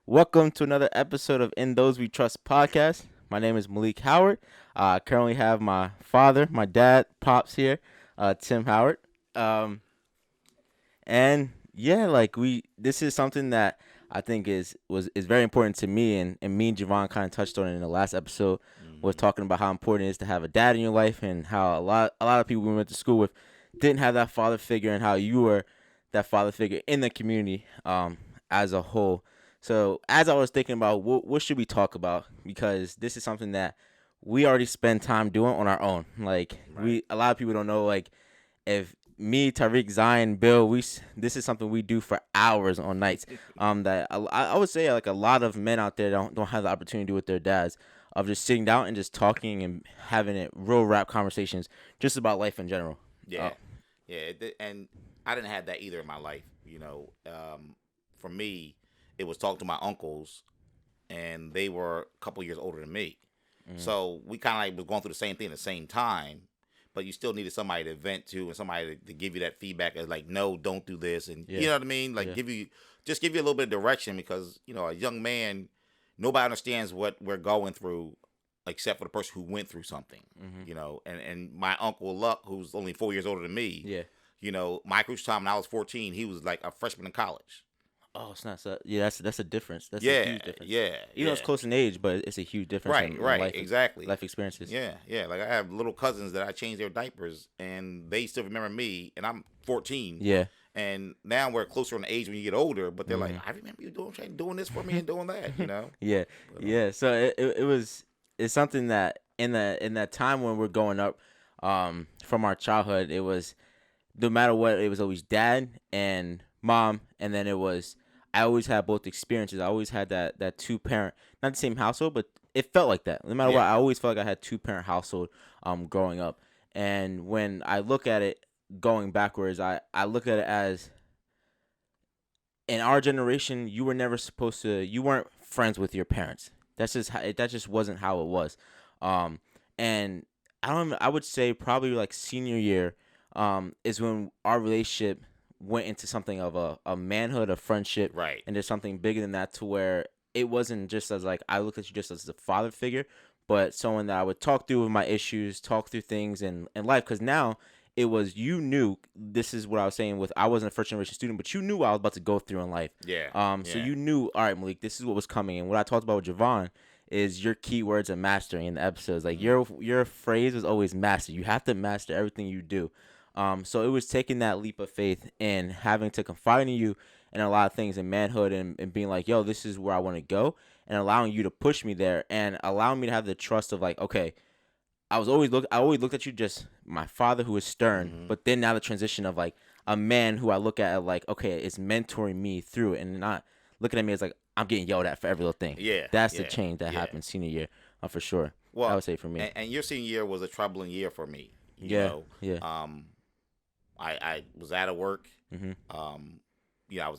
Welcome to another episode of In Those We Trust podcast. My name is Malik Howard. I currently have my father, my dad, Pops here, Tim Howard. Um, and yeah, this is something that I think is very important to me, and me and Javon kind of touched on it in the last episode. Was hmm talking about how important it is to have a dad in your life, and how a lot of people we went to school with didn't have that father figure, and how you were that father figure in the community as a whole. So as I was thinking about what should we talk about, because this is something that we already spend time doing on our own. Like Right. a lot of people don't know, like, if me, Tariq, Zion, Bill, this is something we do for hours on nights. That I would say, like, a lot of men out there don't have the opportunity to do with their dads, of just sitting down and just talking and having it real rap conversations just about life in general. Yeah. Yeah. And I didn't have that either in my life. For me, it was talking to my uncles, and they were a couple years older than me. Mm, So we kind of like was going through the same thing at the same time, but you still needed somebody to vent to and somebody to give you that feedback as like, no, don't do this, and yeah, you know what I mean. Like yeah, give you a little bit of direction because a young man, nobody understands what we're going through except for the person who went through something. hmm And my uncle Luck, who's only 4 years older than me, yeah. my cruise time when I was 14, he was like a freshman in college. Oh, it's not so. Yeah, that's a difference. That's a Yeah, huge difference. yeah, Even though it's yeah. close in age, but it's a huge difference Right, in right, exactly. life experiences. Yeah, yeah. Like I have little cousins that I changed their diapers, and they still remember me, and I'm 14. Yeah. And now we're closer in age when you get older, but they're like, hmm I remember you doing this for me and doing that. Yeah, But, yeah. So it's something that in that time when we're growing up, from our childhood, it was, no matter what, it was always dad and mom, and then it was, I always had both experiences. I always had that two parent, not the same household, but it felt like that. No matter what, yeah, I always felt like I had two-parent household growing up. And when I look at it going backwards, I look at it as, in our generation, you weren't friends with your parents. That just wasn't how it was. And I would say probably like senior year, is when our relationship went into something of a manhood, a friendship, right. and there's something bigger than that, to where it wasn't just as, like, I looked at you just as a father figure, but someone that I would talk through with my issues, talk through things in life. Because now it was, you knew, this is what I was saying with, I wasn't a first generation student, but you knew what I was about to go through in life. Yeah, So yeah. you knew, all right, Malik, this is what was coming. And what I talked about with Javon is your keywords of mastering in the episodes. Like, hmm your phrase was always master. You have to master everything you do. So it was taking that leap of faith and having to confide in you and a lot of things in manhood, and being like, yo, this is where I want to go, and allowing you to push me there, and allowing me to have the trust of, like, okay, I always looked at you just my father who is stern, hmm but then now the transition of, like, a man who I look at like, okay, it's mentoring me through it, and not looking at me as like I'm getting yelled at for every little thing. Yeah, That's the yeah, change that yeah. happened senior year, for sure. I Well, would say for me. and your senior year was a troubling year for me. Yeah, yeah. I was out of work. Mhm. Um,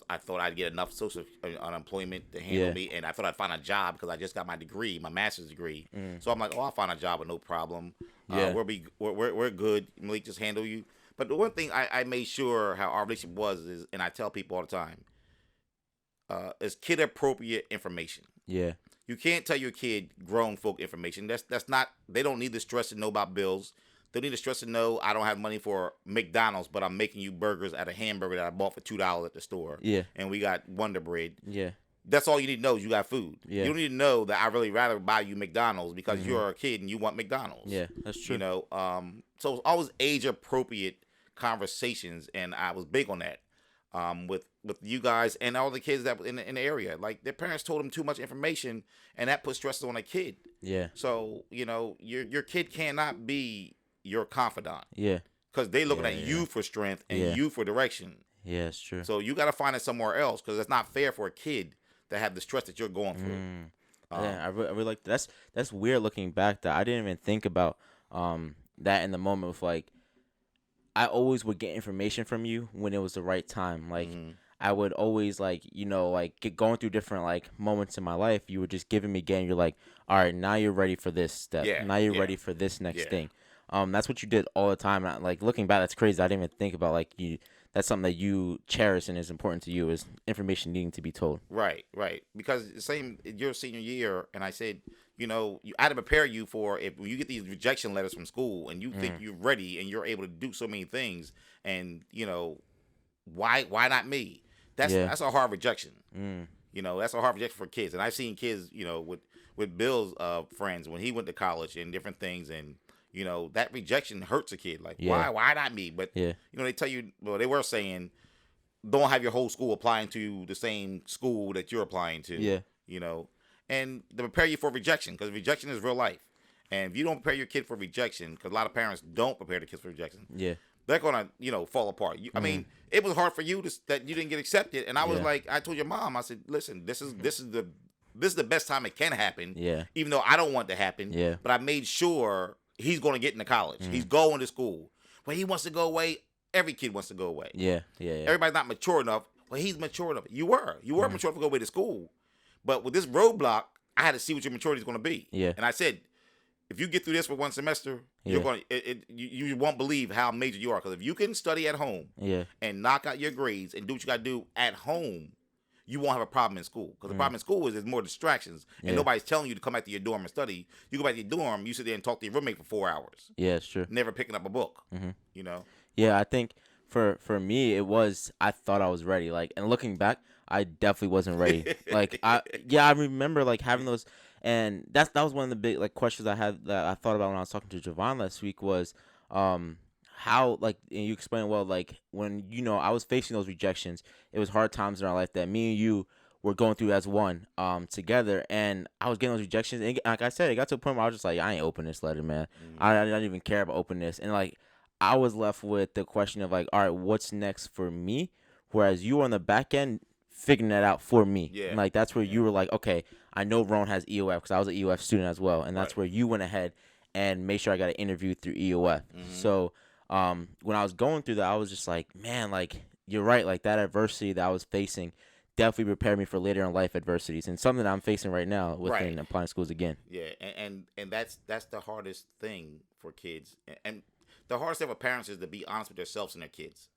I thought I'd get enough social unemployment to handle Yeah. me, and I thought I'd find a job because I just got my degree, my master's degree. Mm. So I'm like, oh, I'll find a job with no problem. Yeah. We're good. Malik, just handle you. But the one thing I made sure how our relationship was is, and I tell people all the time, is kid appropriate information. Yeah. You can't tell your kid grown folk information. That's not. They don't need the stress to know about bills. They need the stress to know I don't have money for McDonald's, but I'm making you burgers at a hamburger that I bought for $2 at the store, Yeah. and we got Wonder Bread. Yeah. That's all you need to know is you got food. Yeah. You don't need to know that I really rather buy you McDonald's because Mhm. you're a kid and you want McDonald's. Yeah. That's true. So it's always age appropriate conversations, and I was big on that. With you guys and all the kids that were in the area, like their parents told them too much information, and that put stress on a kid. Yeah. So your kid cannot be your confidant Yeah. because they looking Yeah. at Yeah. you for strength and Yeah. you for direction. Yeah. It's true. So you got to find it somewhere else because it's not fair for a kid to have the stress that you're going through. Mm. Um, Yeah. I really like that's weird looking back. That I didn't even think about that in the moment. With, like, I always would get information from you when it was the right time. Like, mhm. I would always, like, like, going through different, like, moments in my life. You were just giving me again. You're like, all right, now you're ready for this step. Yeah, Now you're yeah, ready for this next yeah. thing. That's what you did all the time. And like, looking back, that's crazy. I didn't even think about, like, you. that's something that you cherish and is important to you, is information needing to be told. Right. Because the same your senior year, and I said, I had to prepare you for if when you get these rejection letters from school, and you think you're ready and you're able to do so many things, and why not me? That's a hard rejection. That's a hard rejection for kids, and I've seen kids, with Bill's friends when he went to college and different things, and that rejection hurts a kid. Like, why not me? But they tell you, well, they were saying, don't have your whole school applying to the same school that you're applying to. And to prepare you for rejection, because rejection is real life. And if you don't prepare your kid for rejection, because a lot of parents don't prepare their kids for rejection, they're gonna fall apart. I mean, it was hard for you that you didn't get accepted, and I was like, I told your mom, I said, listen, this is the best time it can happen. Even though I don't want it to happen. But I made sure he's gonna get into college. He's going to school. When he wants to go away, every kid wants to go away. Everybody's not mature enough. Well, he's mature enough. You were mature enough to go away to school. But with this roadblock, I had to see what your maturity is going to be. And I said, if you get through this for one semester, you're going you won't believe how major you are. Because if you can study at home and knock out your grades and do what you got to do at home, you won't have a problem in school. Because the problem in school is there's more distractions. And nobody's telling you to come back to your dorm and study. You go back to your dorm, you sit there and talk to your roommate for 4 hours. It's true. Never picking up a book. I think for me, I thought I was ready. Like, and looking back, I definitely wasn't ready. Like, I remember like having those, and that was one of the big like questions I had that I thought about when I was talking to Javon last week was, how, like, and you explained well, like when I was facing those rejections, it was hard times in our life that me and you were going through as one, together, and I was getting those rejections, and like I said, it got to a point where I was just like, I ain't open this letter, man. I don't even care about opening this, and like I was left with the question of like, all right, what's next for me? Whereas you were on the back end figuring that out for me. And like that's where you were like, okay, I know Ron has EOF because I was an EOF student as well, and that's where you went ahead and made sure I got an interview through EOF. So when I was going through that, I was just like, man, like you're right, like that adversity that I was facing definitely prepared me for later in life adversities, and something that I'm facing right now within applying schools again. And that's the hardest thing for kids, and the hardest thing for parents is to be honest with themselves and their kids.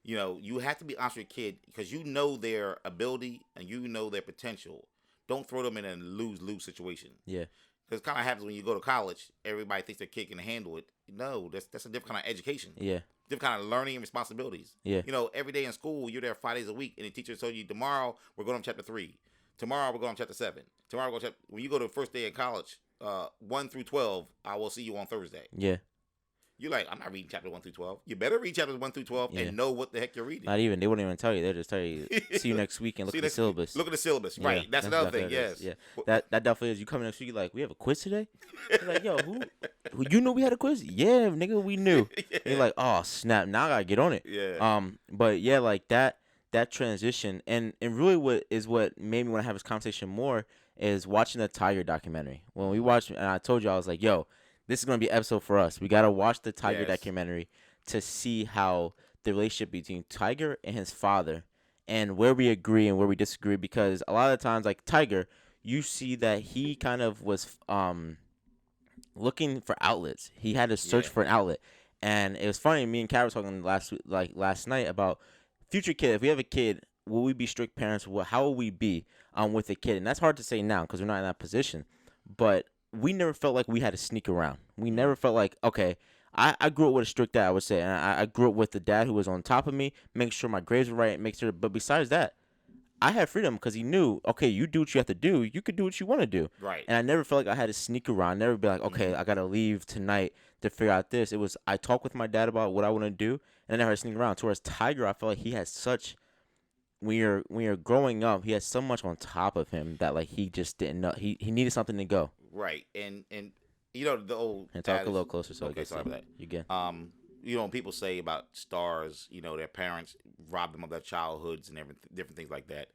You have to be honest with your kid because you know their ability and you know their potential. Don't throw them in a lose-lose situation. Because it kind of happens when you go to college. Everybody thinks their kid can handle it. No, that's a different kind of education. Different kind of learning and responsibilities. Every day in school, you're there 5 days a week, and the teacher told you, tomorrow we're going to chapter 3. Tomorrow we're going to chapter 7. Tomorrow we're going to when you go to the first day in college, 1 through 12, I will see you on Thursday. You're like, I'm not reading chapter 1 through 12. You better read chapters 1 through 12 and know what the heck you're reading. Not even. They wouldn't even tell you. They'll just tell you, see you next week and look at the syllabus. Look at the syllabus. Right. That's another thing. Yes. That definitely is. You come in next week, you're like, we have a quiz today? You're like, yo, who you knew we had a quiz? Yeah, nigga, we knew. And you're like, oh, snap. Now I got to get on it. But yeah, like that transition. And really what made me want to have this conversation more is watching the Tiger documentary. When we watched, and I told you, I was like, yo, this is going to be an episode for us. We got to watch the Tiger documentary to see how the relationship between Tiger and his father and where we agree and where we disagree. Because a lot of times, like Tiger, you see that he kind of was looking for outlets. He had to search for an outlet. And it was funny. Me and Kat were talking last night about future kid. If we have a kid, will we be strict parents? How will we be with a kid? And that's hard to say now because we're not in that position. But we never felt like we had to sneak around. We never felt like, okay, I grew up with a strict dad, I would say. And I grew up with a dad who was on top of me, making sure my grades were right, but besides that, I had freedom because he knew, okay, you do what you have to do. You could do what you want to do. Right. And I never felt like I had to sneak around. Never be like, okay, I got to leave tonight to figure out this. It was, I talked with my dad about what I want to do, and I never had to sneak around. Towards Tiger, I felt like he had such, when you're growing up, he had so much on top of him that like he just didn't know. He needed something to go. Right. And the old and talk a little closer so okay, sorry about that. You get. When people say about stars, their parents robbed them of their childhoods and different things like that.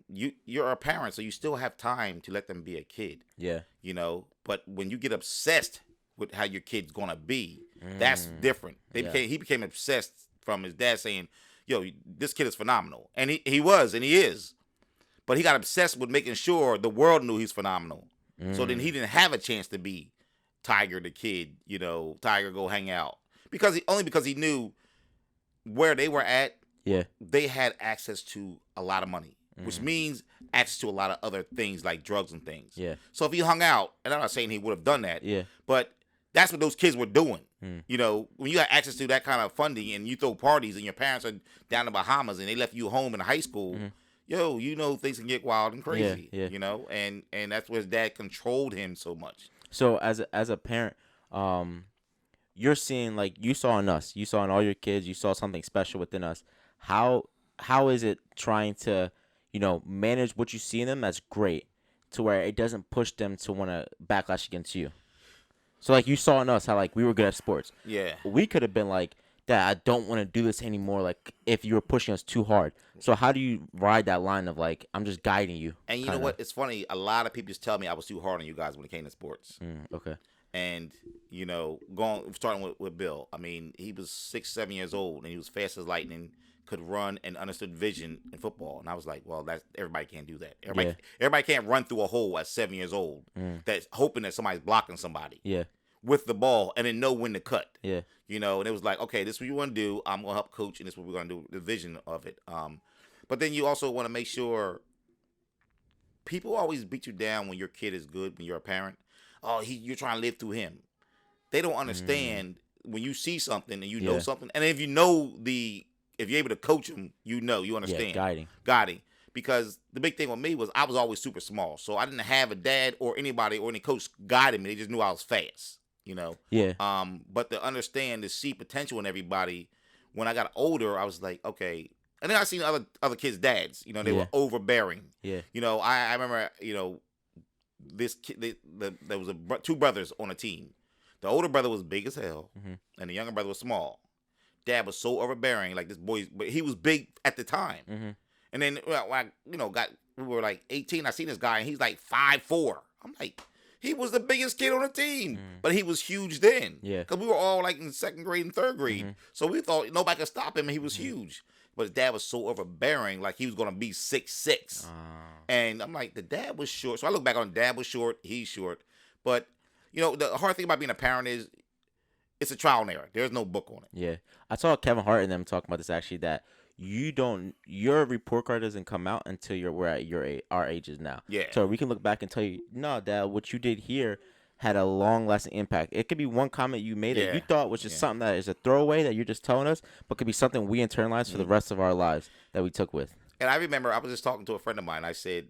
You're a parent, so you still have time to let them be a kid. Yeah. But when you get obsessed with how your kid's gonna be, that's different. He became obsessed from his dad saying, yo, this kid is phenomenal. And he was, and he is. But he got obsessed with making sure the world knew he's phenomenal. So then he didn't have a chance to be Tiger the kid, Tiger go hang out. Because he knew where they were at, Yeah. they had access to a lot of money, which means access to a lot of other things like drugs and things. Yeah. So if he hung out, and I'm not saying he would have done that, Yeah. but that's what those kids were doing. Mm. You know, when you got access to that kind of funding and you throw parties and your parents are down in the Bahamas and they left you home in high school, yo, you know things can get wild and crazy. Yeah. You know, and that's where his dad controlled him so much. So as a parent, you're seeing, like, you saw in us, you saw in all your kids, you saw something special within us. How is it trying to, manage what you see in them that's great, to where it doesn't push them to want to backlash against you? So, like, you saw in us how, like, we were good at sports. Yeah. We could have been like, Dad, I don't want to do this anymore, like, if you were pushing us too hard. So how do you ride that line of, like, I'm just guiding you? And you know what? It's funny. A lot of people just tell me I was too hard on you guys when it came to sports. Okay. And, starting with Bill, I mean, he was 6, 7 years old, and he was fast as lightning, could run, and understood vision in football. And I was like, well, everybody can't do that. Everybody can't run through a hole at 7 years old that's hoping that somebody's blocking somebody with the ball and then know when to cut. Yeah. And it was like, okay, this is what you want to do. I'm going to help coach, and this is what we're going to do, the vision of it. But then you also want to make sure people always beat you down when your kid is good, when you're a parent. Oh, you're trying to live through him. They don't understand when you see something and you know something. And if if you're able to coach them, you understand. Guiding. Because the big thing with me was I was always super small. So I didn't have a dad or anybody or any coach guiding me. They just knew I was fast, Yeah. But to understand, to see potential in everybody, when I got older, I was like, okay. And then I seen other kids' dads, they were overbearing. Yeah. I remember, this kid, there was two brothers on a team. The older brother was big as hell, and the younger brother was small. Dad was so overbearing, like this boy, but he was big at the time. And then, we were like 18. I seen this guy, and he's like 5'4". I'm like, he was the biggest kid on the team, but he was huge then. Yeah, because we were all like in second grade and third grade, so we thought nobody could stop him, and he was huge. But his dad was so overbearing, like he was gonna be 6'6". And I'm like, the dad was short. So I look back on dad was short, he's short. But the hard thing about being a parent is it's a trial and error. There's no book on it. Yeah. I saw Kevin Hart and them talking about this, actually, that your report card doesn't come out until we're at our ages now. Yeah. So we can look back and tell you, no, Dad, what you did here had a long-lasting impact. It could be one comment you made that you thought was just something that is a throwaway that you're just telling us, but could be something we internalize for the rest of our lives that we took with. And I remember I was just talking to a friend of mine. I said,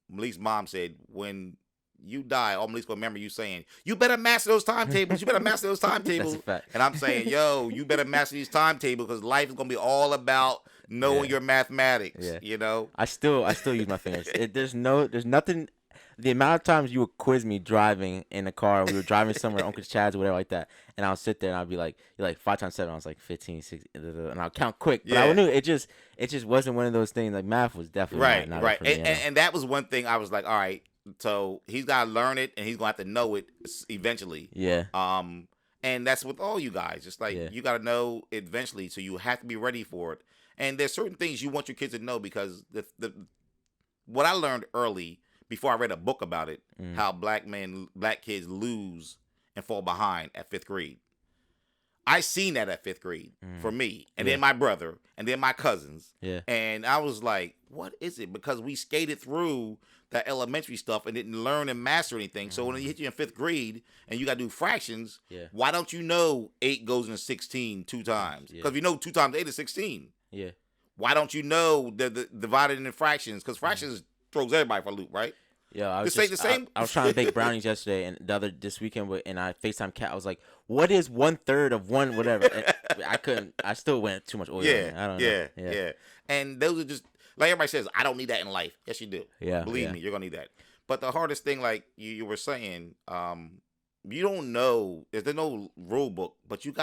Malik's mom said, when you die, all Malik's gonna remember you saying, you better master those timetables. You better master those timetables. That's a fact. And I'm saying, yo, you better master these timetables because life is gonna be all about knowing your mathematics. Yeah. I still use my fingers. There's nothing. The amount of times you would quiz me driving in a car, and we were driving somewhere, Uncle Chad's or whatever like that, and I'll sit there and I'll be like, you're like 5 times 7. I was like 15, 16, and I'll count quick. But I knew it just wasn't one of those things. Like, math was definitely not right. For me, and that was one thing I was like, all right, so he's gotta learn it and he's gonna have to know it eventually. Yeah. And that's with all you guys. Just like you gotta know it eventually, so you have to be ready for it. And there's certain things you want your kids to know because what I learned early. Before I read a book about it, how black kids lose and fall behind at 5th grade. I seen that at 5th grade for me, and then my brother, and then my cousins. Yeah. And I was like, what is it? Because we skated through that elementary stuff and didn't learn and master anything. So when you hit you in 5th grade and you got to do fractions, why don't you know 8 goes into 16 2 times? Because you know 2 times 8 is 16. Yeah. Why don't you know the divided into fractions? Because fractions throws everybody for a loop, right? Yeah, I was trying to bake brownies yesterday, and this weekend, and I FaceTime Kat. I was like, "What is 1/3 of one whatever?" And I couldn't. I still went too much oil. I don't know. Yeah. And those are just like everybody says. I don't need that in life. Yes, you do. Yeah, believe me, you're gonna need that. But the hardest thing, like you were saying, you don't know. There's no rule book, but you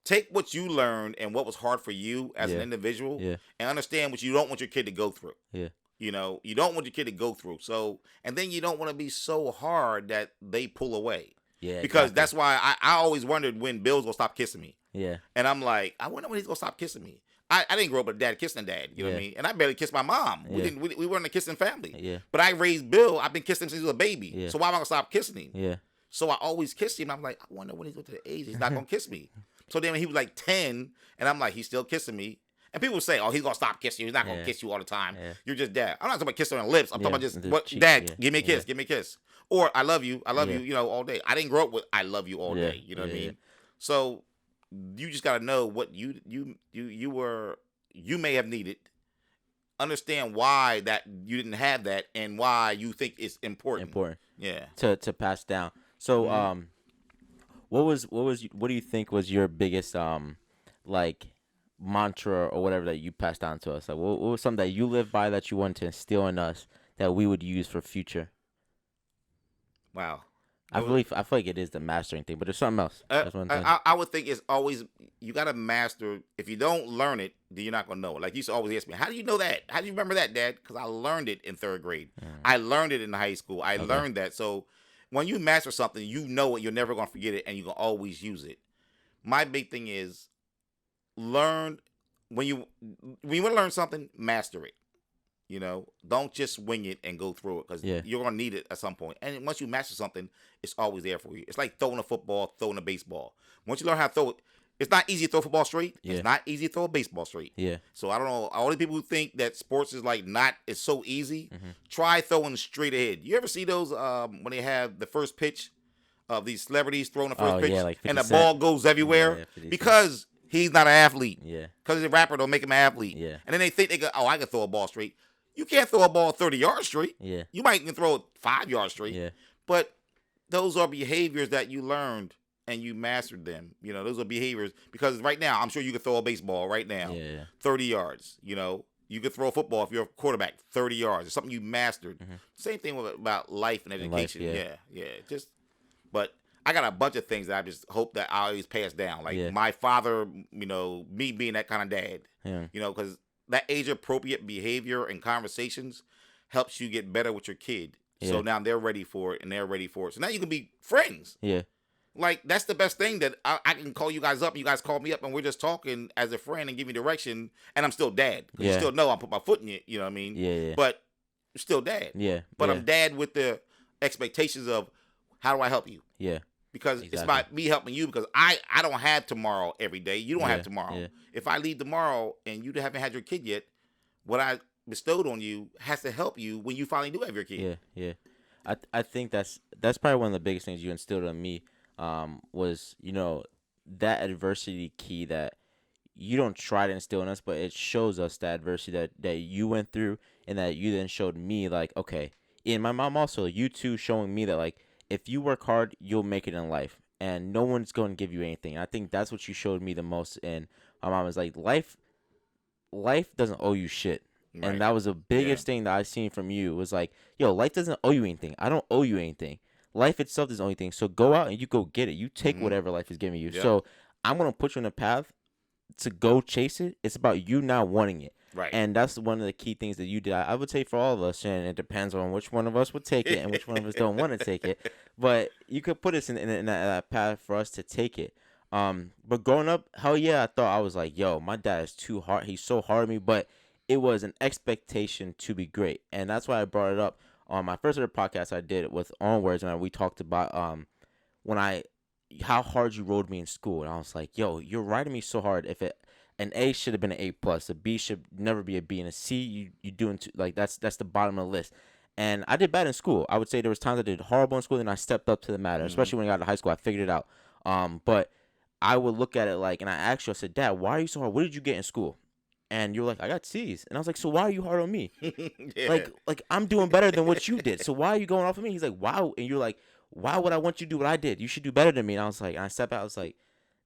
take what you learned and what was hard for you as an individual, and understand what you don't want your kid to go through. Yeah. You don't want your kid to go through. So, and then you don't want to be so hard that they pull away. Yeah. Because that's why I always wondered when Bill's going to stop kissing me. Yeah. And I'm like, I wonder when he's going to stop kissing me. I didn't grow up with a dad kissing a dad. You know what I mean? And I barely kissed my mom. We weren't a kissing family. Yeah. But I raised Bill. I've been kissing him since he was a baby. Yeah. So why am I going to stop kissing him? Yeah. So I always kissed him. I'm like, I wonder when he's going to the age he's not going to kiss me. So then when he was like 10, and I'm like, he's still kissing me. And people say, oh, he's going to stop kissing you. He's not going to kiss you all the time. Yeah. You're just dad. I'm not talking about kissing on the lips. I'm talking about just, The what, cheek, dad, give me a kiss, yeah. give me a kiss. Or I love you, Yeah. you know, all day. I didn't grow up with I love you all day. You know what I mean? So you just got to know what you may have needed. Understand why that you didn't have that and why you think it's important. Yeah. To pass down. So what do you think was your biggest like mantra or whatever that you passed down to us? Like what was something that you live by that you want to instill in us that we would use for future? Wow. I feel like it is the mastering thing, but there's something else. I would think it's always, you got to master. If you don't learn it, then you're not going to know it. Like you used to always ask me, how do you know that? How do you remember that, Dad? Because I learned it in 3rd grade. I learned it in high school. I learned that. So when you master something, you know it. You're never going to forget it, and you can always use it. My big thing is learn. When you want to learn something, master it. You know, don't just wing it and go through it, because you're going to need it at some point. And once you master something, it's always there for you. It's like throwing a football, throwing a baseball. Once you learn how to throw it, it's not easy to throw a football straight. It's not easy to throw a baseball straight. So I don't know. All the people who think that sports is like it's so easy, try throwing straight ahead. You ever see those when they have the first pitch of these celebrities throwing the first pitch, like and the ball goes everywhere? Because he's not an athlete. Because the rapper don't make him an athlete. And then they think I can throw a ball straight. You can't throw a ball 30 yards straight. You might can throw it 5 yards straight. But those are behaviors that you learned and you mastered them. You know, those are behaviors. Because right now, I'm sure you could throw a baseball right now, 30 yards. You know, you could throw a football if you're a quarterback, 30 yards. It's something you mastered. Same thing about life and education. But I got a bunch of things that I just hope that I always pass down. Like my father, you know, me being that kind of dad. You know, because that age-appropriate behavior and conversations helps you get better with your kid. So now they're ready for it, and they're ready for it. So now you can be friends. Like, that's the best thing, that I can call you guys up, and you guys call me up, and we're just talking as a friend and give me direction, and I'm still dad. You still know I put my foot in it, you know what I mean? But you're still dad. But I'm dad with the expectations of, how do I help you? Because it's about me helping you, because I don't have tomorrow every day. You don't have tomorrow. If I leave tomorrow and you haven't had your kid yet, what I bestowed on you has to help you when you finally do have your kid. I think that's probably one of the biggest things you instilled in me, was, you know, that adversity key that you don't try to instill in us, but it shows us that adversity that you went through, and that you then showed me, like, okay, and my mom also, you two showing me that, like, if you work hard, you'll make it in life, and no one's going to give you anything. I think that's what you showed me the most. And my mom was like, life doesn't owe you shit. Right. And that was the biggest thing that I seen from you, was like, yo, life doesn't owe you anything. I don't owe you anything. Life itself doesn't owe you anything. So go out and you go get it. You take whatever life is giving you. So I'm going to put you on a path to go chase it. It's about you now wanting it. Right. And that's one of the key things that you did. I would say for all of us, and it depends on which one of us would take it and which one of us don't want to take it. But you could put us in that path for us to take it. But growing up, hell yeah, I was like, yo, my dad is too hard. He's so hard on me. But it was an expectation to be great. And that's why I brought it up on my first other podcast I did with Onwards, and we talked about how hard you rode me in school. And I was like, yo, you're riding me so hard. If an A should have been an A plus, a B should never be a B, and a C you doing like that's the bottom of the list. And I did bad in school. I would say there was times I did horrible in school, and I stepped up to the matter. Especially when I got to high school, I figured it out. But I would look at it like, and I said, Dad, why are you so hard? What did you get in school? And you're like, I got C's. And I was like, so why are you hard on me? Like I'm doing better than what you did. So why are you going off of me? He's like, wow. And you're like, why would I want you to do what I did? You should do better than me. And I was like, and I stepped out. I was like,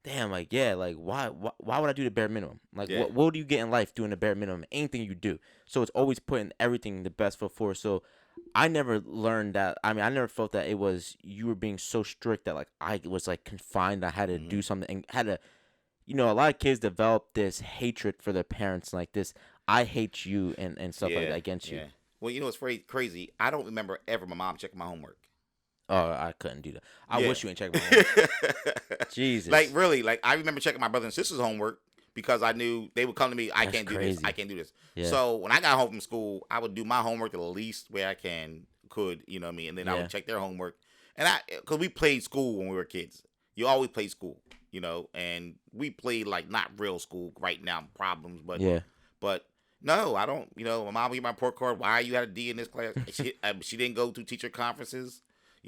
damn, like, yeah, like, why would I do the bare minimum? Like, what do you get in life doing the bare minimum? Anything you do. So it's always putting everything the best foot forward. So I never learned that. I mean, I never felt that it was you were being so strict that, like, I was, like, confined. I had to do something and had to, you know, a lot of kids develop this hatred for their parents, like this, I hate you and stuff like that against you. Well, you know, it's crazy. I don't remember ever my mom checking my homework. Oh, I couldn't do that. I wish you ain't checked my homework. Jesus. Like, really, like, I remember checking my brother and sister's homework because I knew they would come to me, I can't do this, I can't do this. So when I got home from school, I would do my homework the least way I could, you know what I mean? And then I would check their homework. And because we played school when we were kids. You always played school. and we played like not real school right now problems, but Yeah. but no, I don't. My mom gave my report card. Why you had a D in this class? She didn't go to teacher conferences.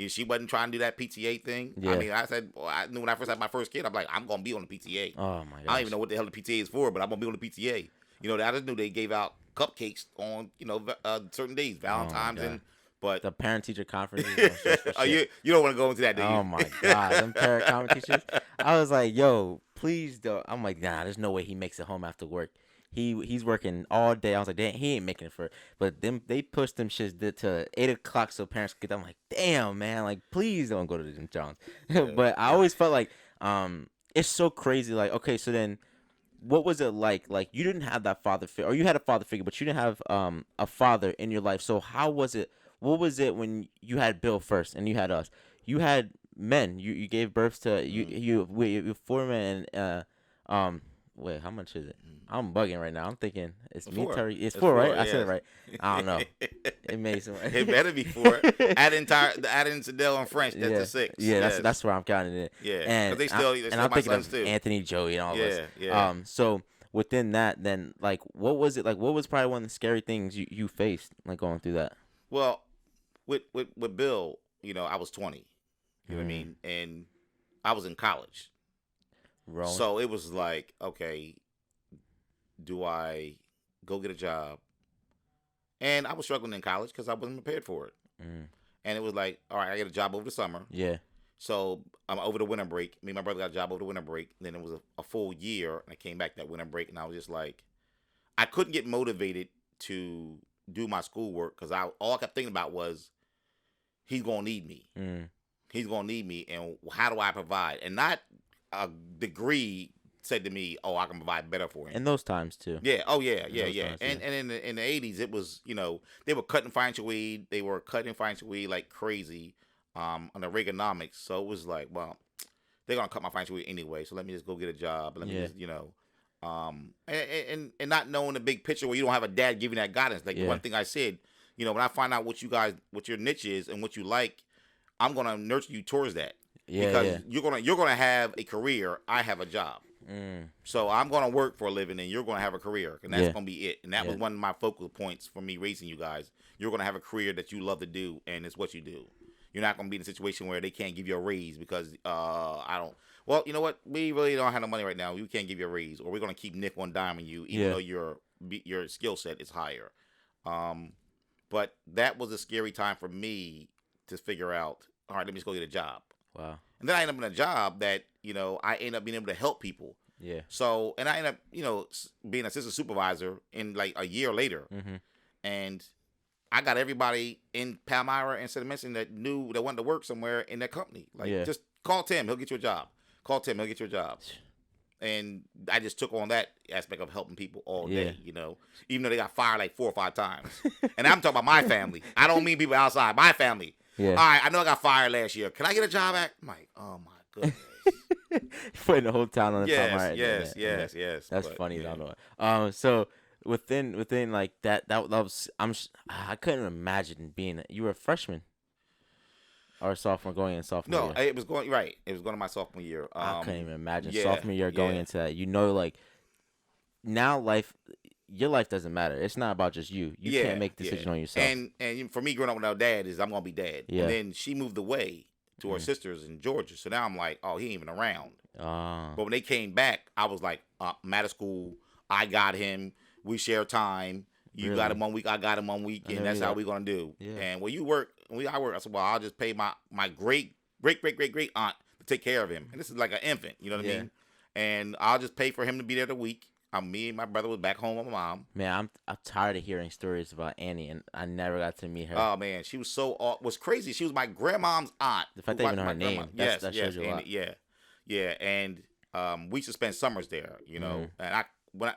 She wasn't trying to do that PTA thing. Yeah. I mean, I said, well, I knew when I first had my first kid, I'm like, I'm gonna be on the PTA. Oh my gosh. I don't even know what the hell the PTA is for, but I'm gonna be on the PTA. I just knew they gave out cupcakes on certain days, Valentine's but the parent teacher conferences. Oh, you don't want to go into that, do you? Oh my god, them parent conference teachers. I was like, yo, please don't. I'm like, nah, there's no way he makes it home after work. He's working all day. I was like, damn, he ain't making it for it. But they pushed them shits to 8 o'clock so parents could get. I'm like, damn, man, like please don't go to them Johns. But I always felt like it's so crazy. Like, okay, so then what was it like? Like you didn't have that father figure, or you had a father figure, but you didn't have a father in your life. So how was it? What was it when you had Bill first and you had us? You had men. You gave birth to you 4 men. Wait, how much is it? I'm bugging right now. I'm thinking it's me, Terry. It's 4, right? I said it right. I don't know. It made some. It better be 4. Add in Sedell and French. That's a 6. Yeah, that's where I'm counting it. Yeah, and they still. And I'm thinking of too. Anthony, Joey, and all this. Yeah. So within that, then like, what was it like? What was probably one of the scary things you faced like going through that? Well, with Bill, I was 20. You know what I mean, and I was in college. Rolling. So it was like, okay, do I go get a job? And I was struggling in college because I wasn't prepared for it. And it was like, all right, I get a job over the summer. Yeah. So I'm over the winter break. Me and my brother got a job over the winter break. Then it was a full year, and I came back that winter break, and I was just like, I couldn't get motivated to do my schoolwork because all I kept thinking about was, he's gonna need me. He's gonna need me, and how do I provide? And not a degree said to me, "Oh, I can provide better for him." In those times too. Yeah. Oh yeah. Times, and in the 80s, it was they were cutting financial aid. They were cutting financial aid like crazy on the Reaganomics. So it was like, well, they're gonna cut my financial aid anyway. So let me just go get a job. Let me just and not knowing the big picture where you don't have a dad giving that guidance. Like the one thing I said, when I find out what your niche is and what you like, I'm gonna nurture you towards that. Because you're gonna have a career. I have a job. So I'm gonna work for a living, and you're gonna have a career, and that's gonna be it. And that was one of my focal points for me raising you guys. You're gonna have a career that you love to do, and it's what you do. You're not gonna be in a situation where they can't give you a raise because I don't. Well, you know what? We really don't have no money right now. We can't give you a raise, or we're gonna keep nickel and diming you, even though your skill set is higher. But that was a scary time for me to figure out. All right, let me just go get a job. Wow. And then I ended up in a job that, I ended up being able to help people. Yeah. So, and I ended up, being assistant supervisor in like a year later. And I got everybody in Palmyra and St. Vincent that wanted to work somewhere in that company. Like, just call Tim, he'll get you a job. Call Tim, he'll get you a job. And I just took on that aspect of helping people all day, even though they got fired like 4 or 5 times. And I'm talking about my family. I don't mean people outside, my family. Yeah. All right, I know I got fired last year. Can I get a job back? I'm like, oh my goodness. Putting the whole town on the top. Right? Yes. That's funny. I don't know. So within like that was I couldn't imagine being. You were a freshman or a sophomore going in sophomore year. No, it was going right. It was going to my sophomore year. I couldn't even imagine sophomore year going into that. Like now your life doesn't matter. It's not about just you. You can't make decisions on yourself. And for me, growing up without dad I'm gonna be dad. Yeah. And then she moved away to her sisters in Georgia. So now I'm like, oh, he ain't even around. But when they came back, I was like, I'm out of school. I got him. We share time. You got him 1 week. I got him 1 week, and that's how we gonna do. Yeah. And when I work, I said, well, I'll just pay my great aunt to take care of him. And this is like an infant. You know what I mean? And I'll just pay for him to be there the week. Me and my brother was back home with my mom. Man, I'm tired of hearing stories about Annie, and I never got to meet her. Oh man, she was was crazy. She was my grandmom's aunt. The fact that you know her name, that shows you a lot. Yeah, and we used to spend summers there, and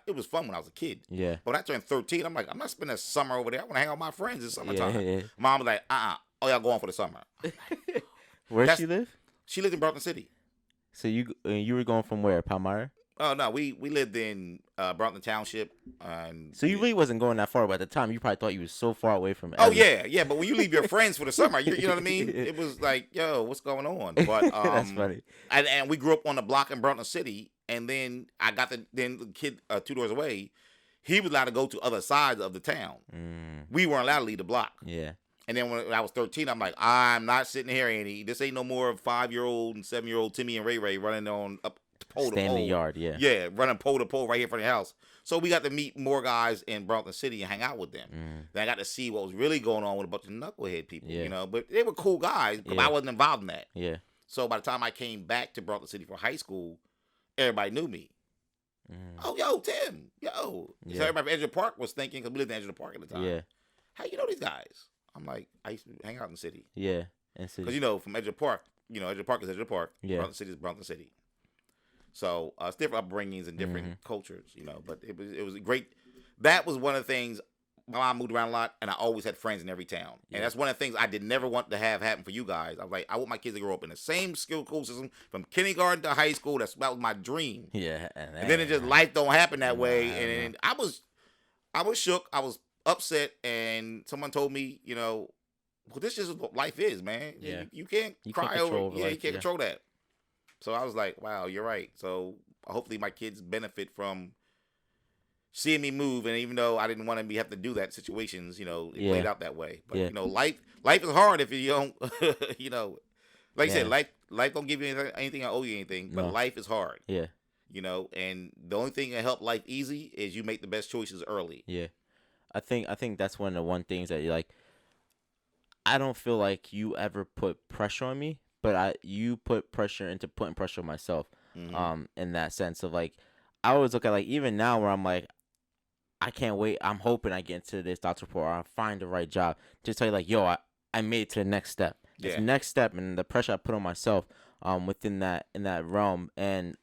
it was fun when I was a kid. Yeah. But when I turned 13, I'm like, I'm not spending a summer over there. I want to hang out with my friends in summertime. Yeah. Mom was like, oh, y'all going for the summer. Where she live? She lived in Brooklyn City. So you were going from where? Palmyra? Oh no, we lived in Brockton Township, and So you really wasn't going that far, but at the time you probably thought you was so far away from oh every. yeah. But when you leave your friends for the summer, you know what I mean. It was like, yo, what's going on? But That's funny. and we grew up on the block in Brockton City, and then the kid 2 doors away, he was allowed to go to other sides of the town. We weren't allowed to leave the block. Yeah. And then when I was 13, I'm like, I'm not sitting here, Andy. This ain't no more 5-year-old and 7-year-old Timmy and Ray Ray running on up pole to Stay in pole. the yard, yeah. Yeah, running pole to pole right here in front of the house. So we got to meet more guys in Brockton City and hang out with them. Then I got to see what was really going on with a bunch of knucklehead people, Yeah. you know. But they were cool guys, but I wasn't involved in that. Yeah. So by the time I came back to Brockton City for high school, everybody knew me. Oh, yo, Tim, yo. Yeah. So everybody from Edgewood Park was thinking, because we lived in Edgewood Park at the time. Yeah. How you know these guys? I'm like, I used to hang out in the city. Yeah. And so, Because, you know, from Edgewood Park, Edgewood Park is Edgewood Park. Yeah. Brockton City is Brockton City. So it's different upbringings and different cultures, you know. But it was great. That was one of the things. My mom moved around a lot, and I always had friends in every town. And that's one of the things I did never want to have happen for you guys. I was like, I want my kids to grow up in the same school system from kindergarten to high school. That was my dream. Yeah. And then it just life don't happen that way. And I was shook. I was upset, and someone told me, you know, well, this is what life is, man. Yeah. You can't cry over. Yeah, you can't control that. So I was like, wow, you're right. So hopefully my kids benefit from seeing me move, and even though I didn't want to have to do that, situations, you know, it played out that way. But you know, life is hard if you don't, you know, like I said, life don't give you anything or owe you anything, but life is hard. Yeah. You know, and the only thing that help life easy is you make the best choices early. Yeah. I think that's one of the things that you like. I don't feel like you ever put pressure on me, but you put pressure into putting pressure on myself. In that sense of like, I always look at like even now where I'm like, I can't wait. I'm hoping I get into this doctor report or I find the right job. Just tell you like, yo, I made it to the next step. It's the next step, and the pressure I put on myself within that realm. And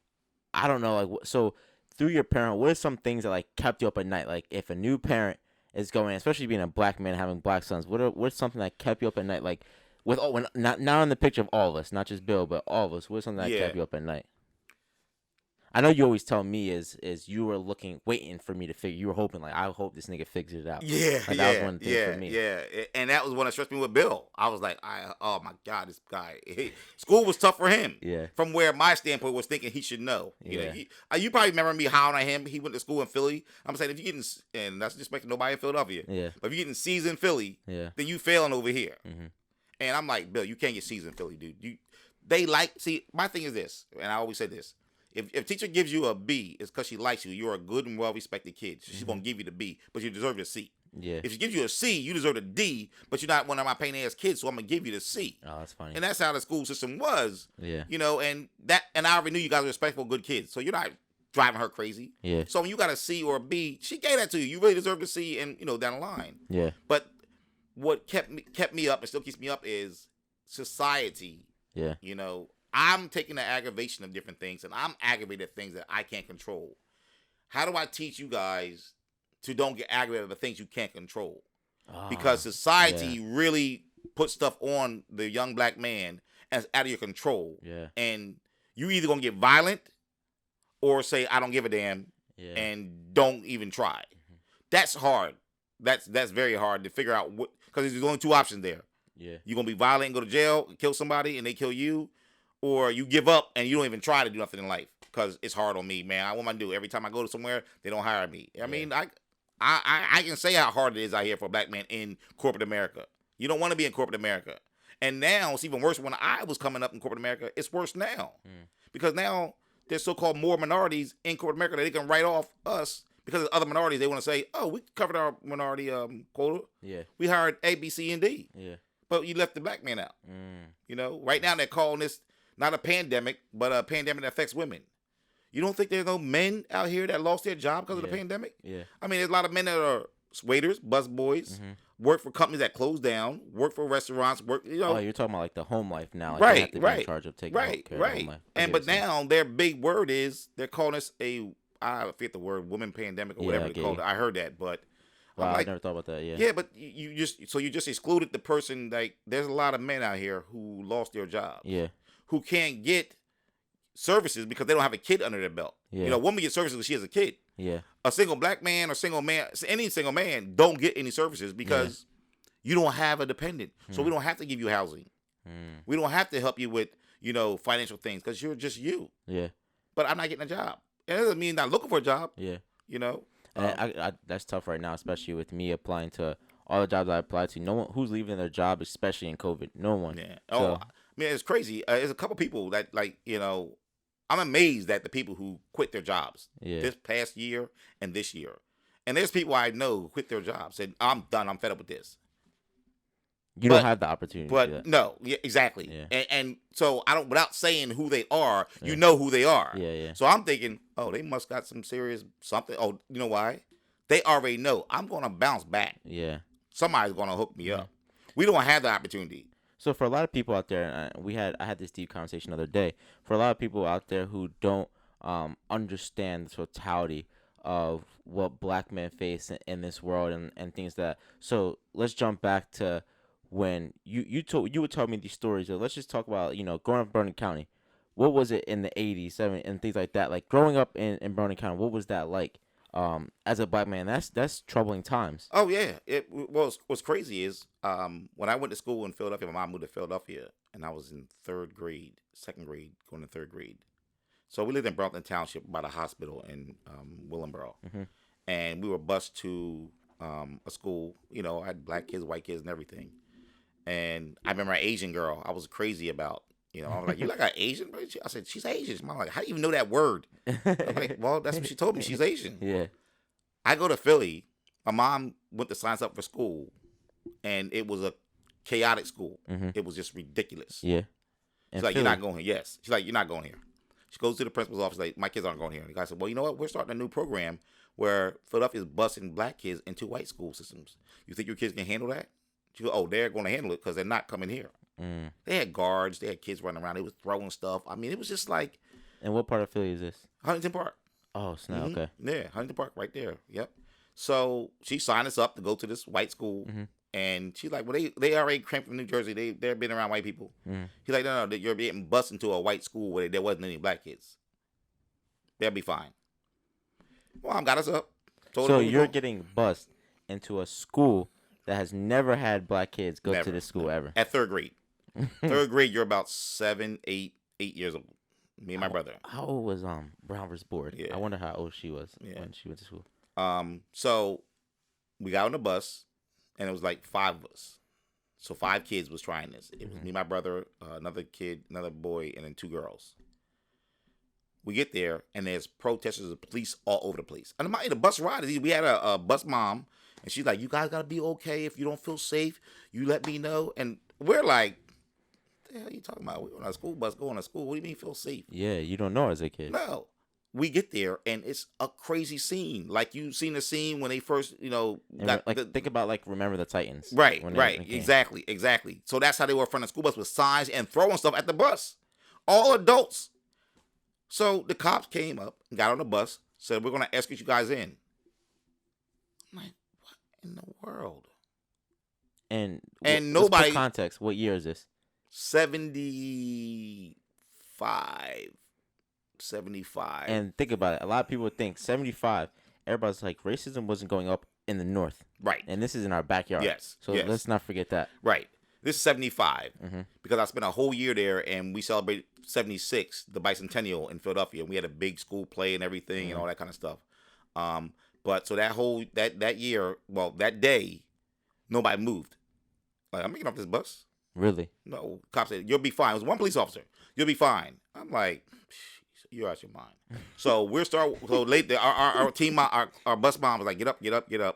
I don't know, like, so through your parent, what are some things that like kept you up at night? Like if a new parent is going, especially being a black man having black sons, what's something that kept you up at night? Like with not in the picture of all of us, not just Bill, but all of us. What's something that kept you up at night? I know you always tell me is you were waiting for me to figure. You were hoping like, I hope this nigga figures it out. Yeah, like, that was one thing for me. Yeah, and that was one that stressed me with Bill. I was like, oh my God, this guy. School was tough for him. Yeah. From where my standpoint was thinking he should know. You know, you probably remember me hounding at him. He went to school in Philly. I'm saying if you getting, and that's disrespecting nobody in Philadelphia. Yeah. But if you're getting C's in Philly, then you failing over here. And I'm like, Bill, you can't get C's in Philly, dude. See, my thing is this, and I always say this. If a teacher gives you a B, it's because she likes you. You're a good and well-respected kid. She's going to give you the B, but you deserve the C. Yeah. If she gives you a C, you deserve a D, but you're not one of my pain-ass kids, so I'm going to give you the C. Oh, that's funny. And that's how the school system was. Yeah. You know, and I already knew you guys were respectful, good kids, so you're not driving her crazy. Yeah. So when you got a C or a B, she gave that to you. You really deserve the C and, you know, down the line. Yeah. But what kept me up and still keeps me up is society. Yeah. You know, I'm taking the aggravation of different things, and I'm aggravated at things that I can't control. How do I teach you guys to don't get aggravated at the things you can't control? Because society really puts stuff on the young black man as out of your control. Yeah. And you either going to get violent or say, I don't give a damn, and don't even try. That's hard. That's very hard to figure out, because there's only two options there. Yeah. You're going to be violent and go to jail, kill somebody, and they kill you, or you give up and you don't even try to do nothing in life because it's hard on me, man. What am I do? Every time I go to somewhere, they don't hire me. I mean, I can say how hard it is out here for a black man in corporate America. You don't want to be in corporate America. And now it's even worse. When I was coming up in corporate America, it's worse now. Because now there's so-called more minorities in corporate America that they can write off us because there's other minorities. They want to say, oh, we covered our minority quota. Yeah. We hired A, B, C, and D. Yeah. But you left the black man out. You know, right now they're calling this not a pandemic, but a pandemic that affects women. You don't think there's no men out here that lost their job because of the pandemic? Yeah. I mean, there's a lot of men that are waiters, busboys, work for companies that closed down, work for restaurants, you know. Oh, you're talking about like the home life now. Like right, they have to be in charge of taking care of home life. But now their big word is they're calling us I forget the word, woman pandemic or whatever they called it. I heard that, but wow, I never thought about that. Yeah. Yeah, but you just excluded the person. Like, there's a lot of men out here who lost their jobs. Yeah. Who can't get services because they don't have a kid under their belt. Yeah. You know, a woman gets services because she has a kid. Yeah. A single black man or single man, any single man, don't get any services because you don't have a dependent. So we don't have to give you housing. We don't have to help you with, you know, financial things because you're just you. Yeah. But I'm not getting a job. It doesn't mean not looking for a job. Yeah. You know. And I that's tough right now, especially with me applying to all the jobs I applied to. No one who's leaving their job, especially in COVID. No one. Yeah. So, I mean, it's crazy. There's a couple people that, like, you know, I'm amazed at the people who quit their jobs this past year and this year. And there's people I know who quit their jobs and I'm done. I'm fed up with this. you don't have the opportunity. To do But that. no, yeah, exactly. Yeah. And so I don't, without saying who they are, you know who they are. Yeah, yeah. So I'm thinking, oh, they must got some serious something. Oh, you know why? They already know I'm going to bounce back. Yeah. Somebody's going to hook me up. We don't have the opportunity. So for a lot of people out there, and I had this deep conversation the other day. For a lot of people out there who don't understand the totality of what black men face in this world and things that. So let's jump back to when you would tell me these stories. So let's just talk about, you know, growing up in Bergen County. What was it in the 80s, 70s, and things like that? Like growing up in Bergen County, what was that like? As a black man, that's troubling times. Oh yeah. What's crazy is when I went to school in Philadelphia, my mom moved to Philadelphia, and I was in second grade, going to third grade. So we lived in Brompton Township by the hospital in Willenboro, and we were bused to a school. You know, I had black kids, white kids, and everything. And I remember an Asian girl I was crazy about. You know, I was like, "You like an Asian?" I said, "She's Asian." I'm like, "How do you even know that word?" I'm like, "Well, that's what she told me. She's Asian." Yeah. I go to Philly. My mom went to sign us up for school, and it was a chaotic school. It was just ridiculous. Yeah. She's like, "You're not going here." Yes. She's like, "You're not going here." She goes to the principal's office, like, "My kids aren't going here." And the guy said, "Well, you know what? We're starting a new program where Philadelphia is busing black kids into white school systems. You think your kids can handle that?" She goes, "Oh, they're going to handle it because they're not coming here." They had guards. They had kids running around. They was throwing stuff. I mean, it was just like. And what part of Philly is this? Huntington Park. Oh, snap. Okay. Yeah, Huntington Park right there. Yep. So she signed us up to go to this white school. And she's like, well, they already came from New Jersey. They've been around white people. He's like, no, you're getting bused into a white school where there wasn't any black kids. They'll be fine. Well, got us up. So you're getting bused into a school that has never had black kids go to this school ever. At third grade. Third grade, you're about 8 years old. Me and my brother. How old was Brown vs. Board? Yeah. I wonder how old she was when she went to school. So we got on the bus, and it was like 5 of us. So 5 kids was trying this. It was me, my brother, another kid, another boy, and then 2 girls. We get there, and there's protesters and police all over the place. And the bus ride, we had a bus mom, and she's like, "You guys gotta be okay. If you don't feel safe, you let me know." And we're like, "What the hell are you talking about? We're on a school bus going to school. What do you mean feel safe?" Yeah, you don't know as a kid. No. We get there, and it's a crazy scene. Like, you seen the scene when they first, you know, think about, like, Remember the Titans. Right. Exactly. So that's how they were in front of the school bus with signs and throwing stuff at the bus. All adults. So the cops came up and got on the bus, said, "We're going to escort you guys in." I'm like, what in the world? And nobody. For context, what year is this? 75. And think about it. A lot of people think 75. Everybody's like, racism wasn't going up in the North. Right. And this is in our backyard. Yes. So let's not forget that. Right. This is 75 because I spent a whole year there, and we celebrated 76, the bicentennial in Philadelphia. We had a big school play and everything and all that kind of stuff. But so that year, well, that day, nobody moved. Like, I'm making off this bus. Really? No. Cop said, "You'll be fine." It was one police officer. "You'll be fine." I'm like, you're out your mind. So So late, our team, our bus mom was like, "Get up,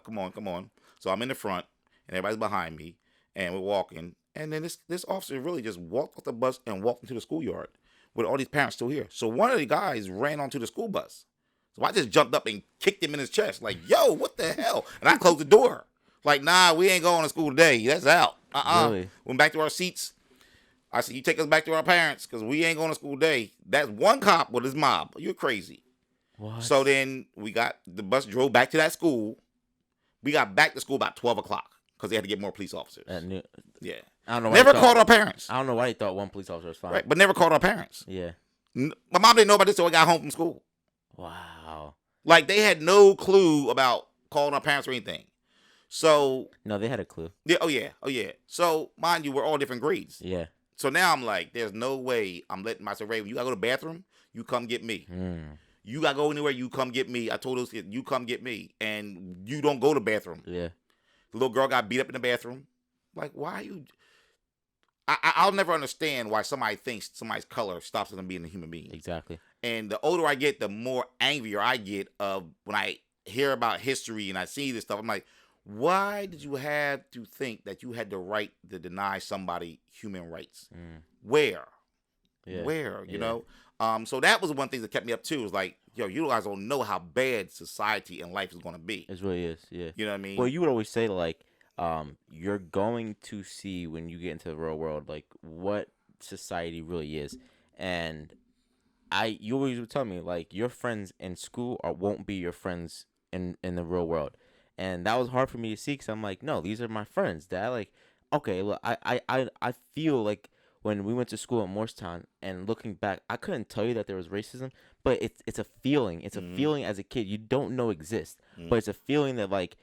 come on." So I'm in the front, and everybody's behind me, and we're walking. And then this officer really just walked off the bus and walked into the schoolyard with all these parents still here. So one of the guys ran onto the school bus. So I just jumped up and kicked him in his chest, like, "Yo, what the hell?" And I closed the door. Like, "Nah, we ain't going to school today. That's out." Really? Went back to our seats. I said, "You take us back to our parents because we ain't going to school today." That's one cop with his mob. You're crazy. What? So then the bus drove back to that school. We got back to school about 12 o'clock because they had to get more police officers. Yeah. I don't know. Never called our parents. I don't know why he thought one police officer was fine. Right, but never called our parents. Yeah. My mom didn't know about this until I got home from school. Wow. Like, they had no clue about calling our parents or anything. So No, they had a clue. yeah, oh yeah. So mind you, we're all different grades. Yeah. So now I'm like, there's no way I'm letting myself. Ray, when you gotta go to the bathroom, you come get me. You gotta go anywhere, you come get me. I told those kids, you come get me, and you don't go to the bathroom. Yeah. The little girl got beat up in the bathroom. Like, why are you? I'll never understand why somebody thinks somebody's color stops them being a human being. Exactly. And the older I get, the more angrier I get of when I hear about history and I see this stuff. I'm like, why did you have to think that you had the right to deny somebody human rights? Where? Yeah. Where? You Yeah. know? So that was one thing that kept me up too. Was like, yo, you guys don't know how bad society and life is going to be. It really is. Yeah. You know what I mean? Well, you would always say like, you're going to see when you get into the real world, like what society really is, and you always would tell me like your friends in school won't be your friends in the real world, and that was hard for me to see because I'm like, no, these are my friends. That like, okay, look, I feel like when we went to school in Morristown and looking back, I couldn't tell you that there was racism, but it's a feeling. It's a feeling as a kid you don't know exists, but it's a feeling that like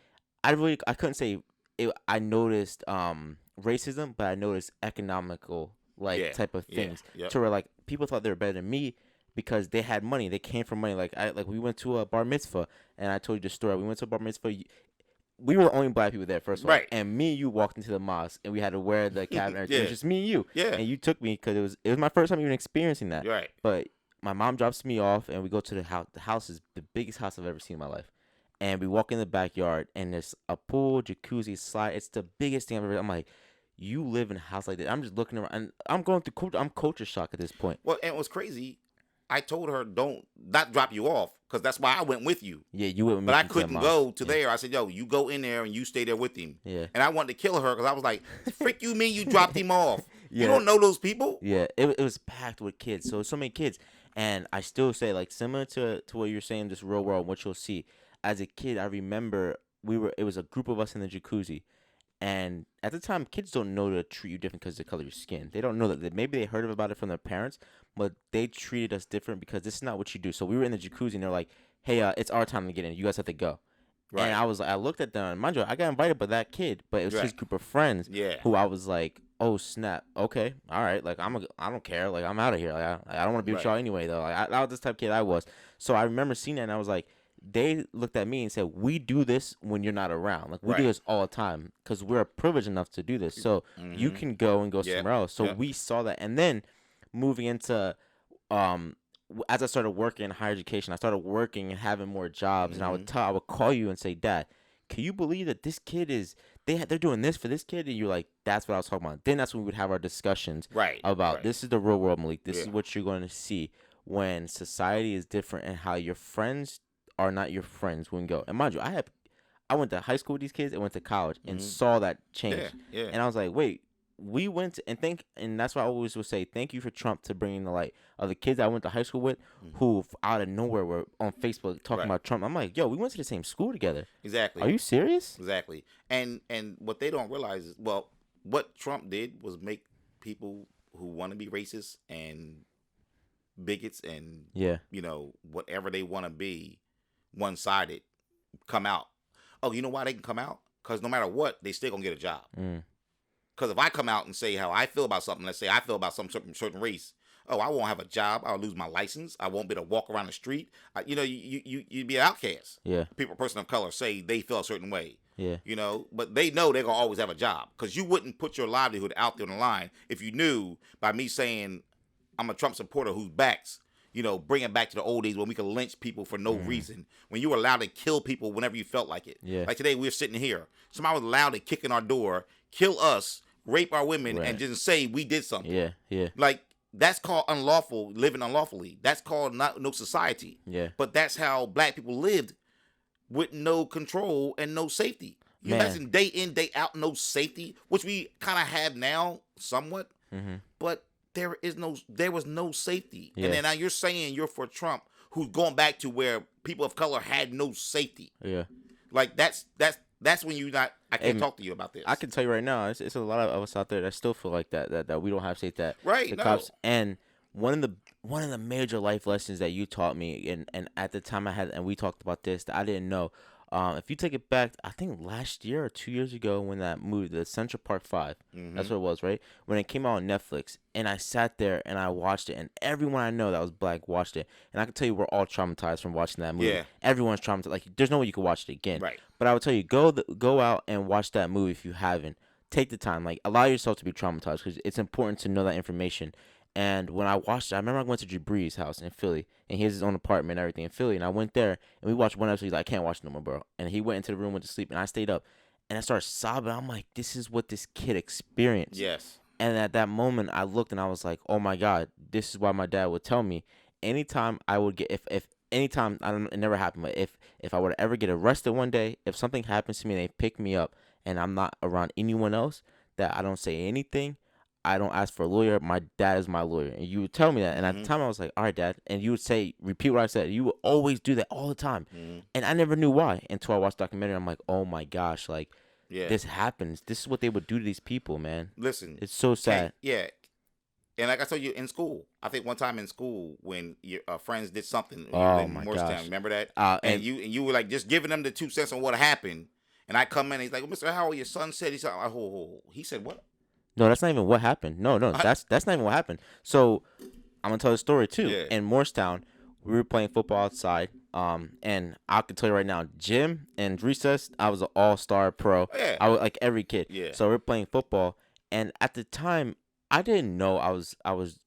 I couldn't say I noticed racism, but I noticed economical type of things to where like people thought they were better than me because they had money. They came from money. Like we went to a bar mitzvah, and I told you the story. We went to a bar mitzvah. We were the only black people there, first of all. Right. And me and you walked into the mosque, and we had to wear the cap and everything. It was just me and you. Yeah. And you took me because it was my first time even experiencing that. Right. But my mom drops me off, and we go to the house. The house is the biggest house I've ever seen in my life. And we walk in the backyard, and there's a pool, jacuzzi, slide. It's the biggest thing I've ever. I'm like, you live in a house like that? I'm just looking around, and I'm going through. I'm culture shock at this point. Well, and it was crazy. I told her don't not drop you off because that's why I went with you. Yeah, you went with me. But I couldn't go to there. I said, yo, you go in there and you stay there with him. Yeah. And I wanted to kill her because I was like, frick you mean you dropped him off? Yeah. You don't know those people? Yeah, it was packed with kids. So many kids. And I still say, like, similar to what you're saying, this real world, what you'll see. As a kid, I remember it was a group of us in the jacuzzi. And at the time, kids don't know to treat you different because of the color of your skin. They don't know that. Maybe they heard about it from their parents, but they treated us different because this is not what you do. So we were in the jacuzzi, and they're like, hey, it's our time to get in. You guys have to go. Right. And I looked at them, and mind you, I got invited by that kid, but it was his group of friends who I was like, oh, snap. Okay, all right. Like, I don't care. Like, I'm out of here. Like, I don't want to be with y'all anyway, though. Like, that was this type of kid I was. So I remember seeing that, and I was like, they looked at me and said, we do this when you're not around. Like, we do this all the time because we're privileged enough to do this. So you can go and go somewhere else. So we saw that. And then moving into, as I started working in higher education, I started working and having more jobs. And I would call you and say, Dad, can you believe that this kid they're doing this for this kid? And you're like, that's what I was talking about. Then that's when we would have our discussions about this is the real world, Malik. This is what you're going to see when society is different and how your friends are not your friends when you go. And mind you, I went to high school with these kids and went to college and saw that change. Yeah. And I was like, wait, we went to, and that's why I always would say, thank you for Trump to bringing the light of the kids I went to high school with who out of nowhere were on Facebook talking about Trump. I'm like, yo, we went to the same school together. Exactly. Are you serious? Exactly. And what they don't realize is, well, what Trump did was make people who want to be racist and bigots and, you know, whatever they want to be, one-sided, come out. Oh, you know why they can come out? Because no matter what, they still gonna get a job. Because if I come out and say how I feel about something, let's say I feel about some certain race, oh, I won't have a job. I'll lose my license. I won't be able to walk around the street. You'd be an outcast. Yeah. Person of color say they feel a certain way. Yeah. You know, but they know they're gonna always have a job because you wouldn't put your livelihood out there on the line if you knew by me saying I'm a Trump supporter who's backs. You know, bring it back to the old days when we could lynch people for no reason. When you were allowed to kill people whenever you felt like it. Yeah. Like today, we're sitting here. Somebody was allowed to kick in our door, kill us, rape our women, and just say we did something. Yeah, yeah. Like, that's called unlawful, living unlawfully. That's called no society. Yeah. But that's how black people lived with no control and no safety. You imagine day in, day out, no safety, which we kind of have now somewhat. But there was no safety. Yeah. And then now you're saying you're for Trump, who's going back to where people of color had no safety. Yeah. Like that's when I can't talk to you about this. I can tell you right now, it's a lot of us out there that still feel like that we don't have safety. Right. The cops, and one of the major life lessons that you taught me, and at the time and we talked about this, that I didn't know. If you take it back, I think last year or 2 years ago, when that movie, the Central Park Five, Mm-hmm. that's what it was, right? When it came out on Netflix, and I sat there and I watched it, and everyone I know that was black watched it, and I can tell you we're all traumatized from watching that movie. Yeah. Everyone's traumatized. Like, there's no way you could watch it again. Right. But I would tell you, go out and watch that movie if you haven't. Take the time, like allow yourself to be traumatized, because it's important to know that information. And when I watched it, I remember I went to Jabri's house in Philly, and he has his own apartment and everything in Philly. And I went there, and we watched one episode. He's like, I can't watch it no more, bro. And he went into the room, went to sleep, and I stayed up. And I started sobbing. I'm like, this is what this kid experienced. Yes. And at that moment, I looked and I was like, oh my God, this is why my dad would tell me anytime I would get, if anytime, I don't, it never happened, but if I were to ever get arrested one day, if something happens to me and they pick me up and I'm not around anyone else, that I don't say anything, I don't ask for a lawyer. My dad is my lawyer. And you would tell me that. And at the time, I was like, all right, Dad. And you would say, repeat what I said. You would always do that all the time. Mm-hmm. And I never knew why until I watched the documentary. I'm like, oh my gosh, like, Yeah. this happens. This is what they would do to these people, man. Listen. It's so sad. Yeah. And like I told you, in school, I think one time in school when your friends did something Oh in my Morristown, gosh. remember that? And you were like just giving them the 2 cents on what happened. And I come in and he's like, well, Mr. Howell, your son said, he said, he said what? no, that's not even what happened. No, that's not even what happened. So I'm gonna tell the story too. Yeah. In Morristown, we were playing football outside. And I can tell you right now, gym and recess, I was an all-star pro. Yeah. I was like every kid. Yeah. So we're playing football, and at the time, I didn't know I was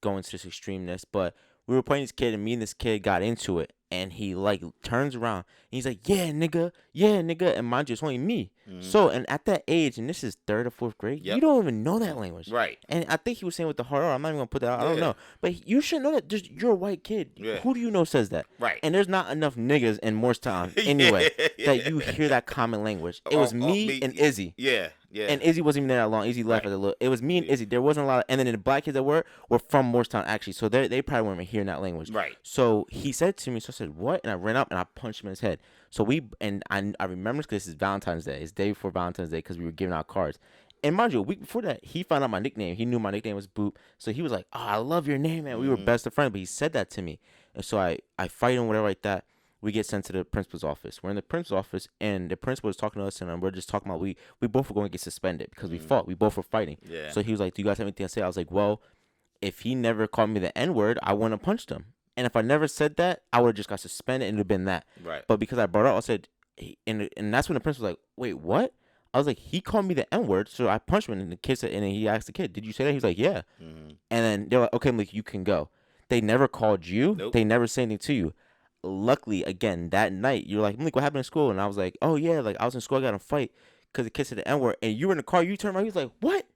going to this extremeness, but we were playing this kid, and me and this kid got into it, and he like turns around, and he's like, yeah, nigga, and mind you, it's only me. Mhm. So, and at that age, and this is 3rd or 4th grade, Yep. you don't even know that language. Right. And I think he was saying with the hard R, I'm not even gonna put that out. I don't Yeah. know, but you should know that. You're a white kid. Yeah. Who do you know says that? Right. And there's not enough niggas in Morristown anyway that you hear that common language. It was me and Izzy. Yeah. Yeah. And Izzy wasn't even there that long. Izzy left Right. at a little. It was me and Izzy. There wasn't a lot of, and then the black kids that were from Morristown actually. So they probably weren't even hearing that language. Right. So he said to me, so I said, what? And I ran up and I punched him in his head. So I remember this because this is Valentine's Day. It's day before Valentine's Day because we were giving out cards. And mind you, a week before that, he found out my nickname. He knew my nickname was Boop. So he was like, oh, I love your name, man. We were best of friends. But he said that to me. And so I fight him, whatever like that. We get sent to the principal's office. We're in the principal's office, and the principal was talking to us, and we're just talking about we both were going to get suspended because we fought. We both were fighting. Yeah. So he was like, do you guys have anything to say? I was like, well, if he never called me the N-word, I wouldn't have punched him. And if I never said that, I would have just got suspended, and it would have been that. Right. But because I brought it up, I said, and that's when the principal was like, wait, what? I was like, he called me the N-word, so I punched him, and the kid said, and then he asked the kid, did you say that? He was like, yeah. Mm-hmm. And then they're like, okay, I'm like, you can go. They never called you. Nope. They never said anything to you. Luckily, again, that night, you're like, what happened in school? And I was like, oh, yeah, like, I was in school, I got in a fight because the kid said the N-word, and you were in the car, you turned around, he was like, what?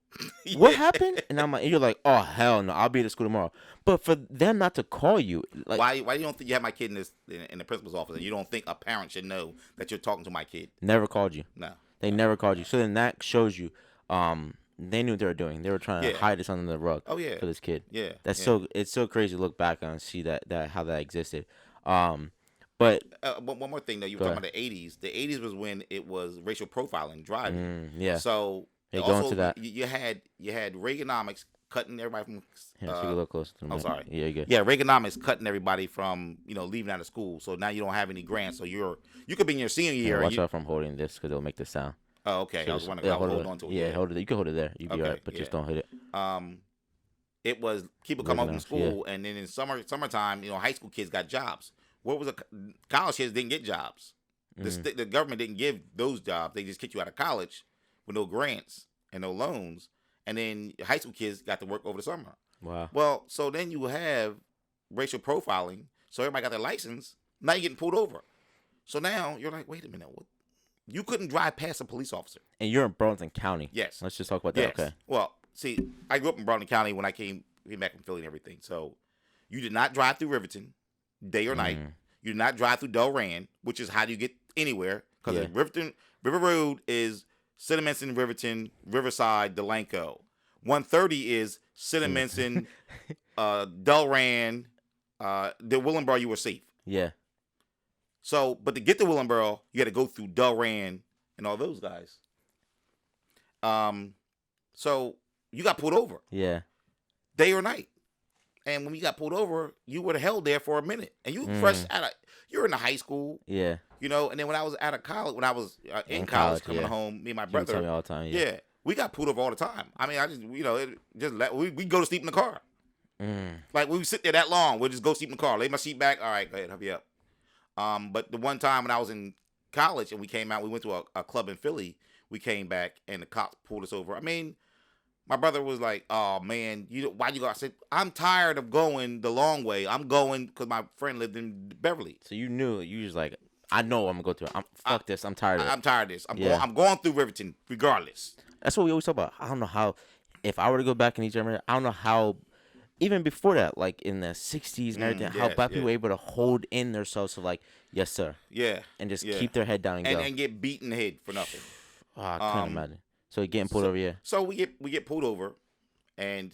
What happened? And I'm like, and you're like, oh, hell no, I'll be at school tomorrow. But for them not to call you, like, why you don't think you have my kid in the principal's office and you don't think a parent should know that you're talking to my kid? never called you. No. They never called you. So then that shows you, they knew what they were doing. They were trying to hide this under the rug. Oh yeah. For this kid. Yeah. That's yeah. it's so crazy to look back on and see that how that existed. But one more thing though, you were talking about the 80s. The 80s was when it was racial profiling driving. yeah. So Hey, also going to that. you had Reaganomics cutting everybody from. Here, take a little closer to the mic. sorry. Yeah, you're good. Yeah, Reaganomics cutting everybody from leaving out of school. So now you don't have any grants. So you could be in your senior year. Yeah, watch out from holding this because it'll make the sound. Oh, okay. I was wondering. Yeah, hold on to it. Yeah, hold it. You can hold it there. You'll be Okay, alright, but just don't hit it. It was people come up from Reaganomics, school, and then in summertime, high school kids got jobs. What was college kids didn't get jobs. The government didn't give those jobs. They just kicked you out of college with no grants and no loans, and then high school kids got to work over the summer. Wow. Well, so then you have racial profiling. So everybody got their license. Now you're getting pulled over. So now you're like, wait a minute, what? You couldn't drive past a police officer. And you're in Burlington County. Yes. Let's just talk about that. Yes. Okay. Well, see, I grew up in Burlington County when I came back from Philly and everything. So you did not drive through Riverton, day or night. You did not drive through Delran, which is how do you get anywhere? Because River Road is Cinnamon, Riverton, Riverside, Delanco. 130 is Cinnamon, Delran, the Willenboro. You were safe. Yeah. So, but to get to Willenboro, you had to go through Delran and all those guys. So you got pulled over. Yeah. Day or night. And when we got pulled over, you were held there for a minute, and you fresh Mm. out of you're in the high school, Yeah. you know. And then when I was out of college, when I was in In college, college, coming yeah. home, me and my You would tell brother, me all the time. Yeah. yeah, we got pulled over all the time. I mean, I just we go to sleep in the car. Mm. Like we would sit there that long, we'll just go sleep in the car, lay my seat back. All right, go ahead, hurry up. But the one time when I was in college and we came out, we went to a club in Philly. We came back and the cops pulled us over. I mean, my brother was like, "Oh man, why you go?" I said, "I'm tired of going the long way. I'm going because my friend lived in Beverly. So you knew you was like, I know I'm gonna go through it. Fuck this. I'm tired of it. I'm tired of this. Yeah. I'm going through Riverton regardless." That's what we always talk about. I don't know how. If I were to go back in each era, I don't know how. Even before that, like in the '60s and everything, how yes, black people yeah. were able to hold in themselves to like, yes sir, Yeah, and just yeah. keep their head down and go. and get beat in the head for nothing. Oh, I couldn't imagine. So getting pulled over, yeah. So we get pulled over, and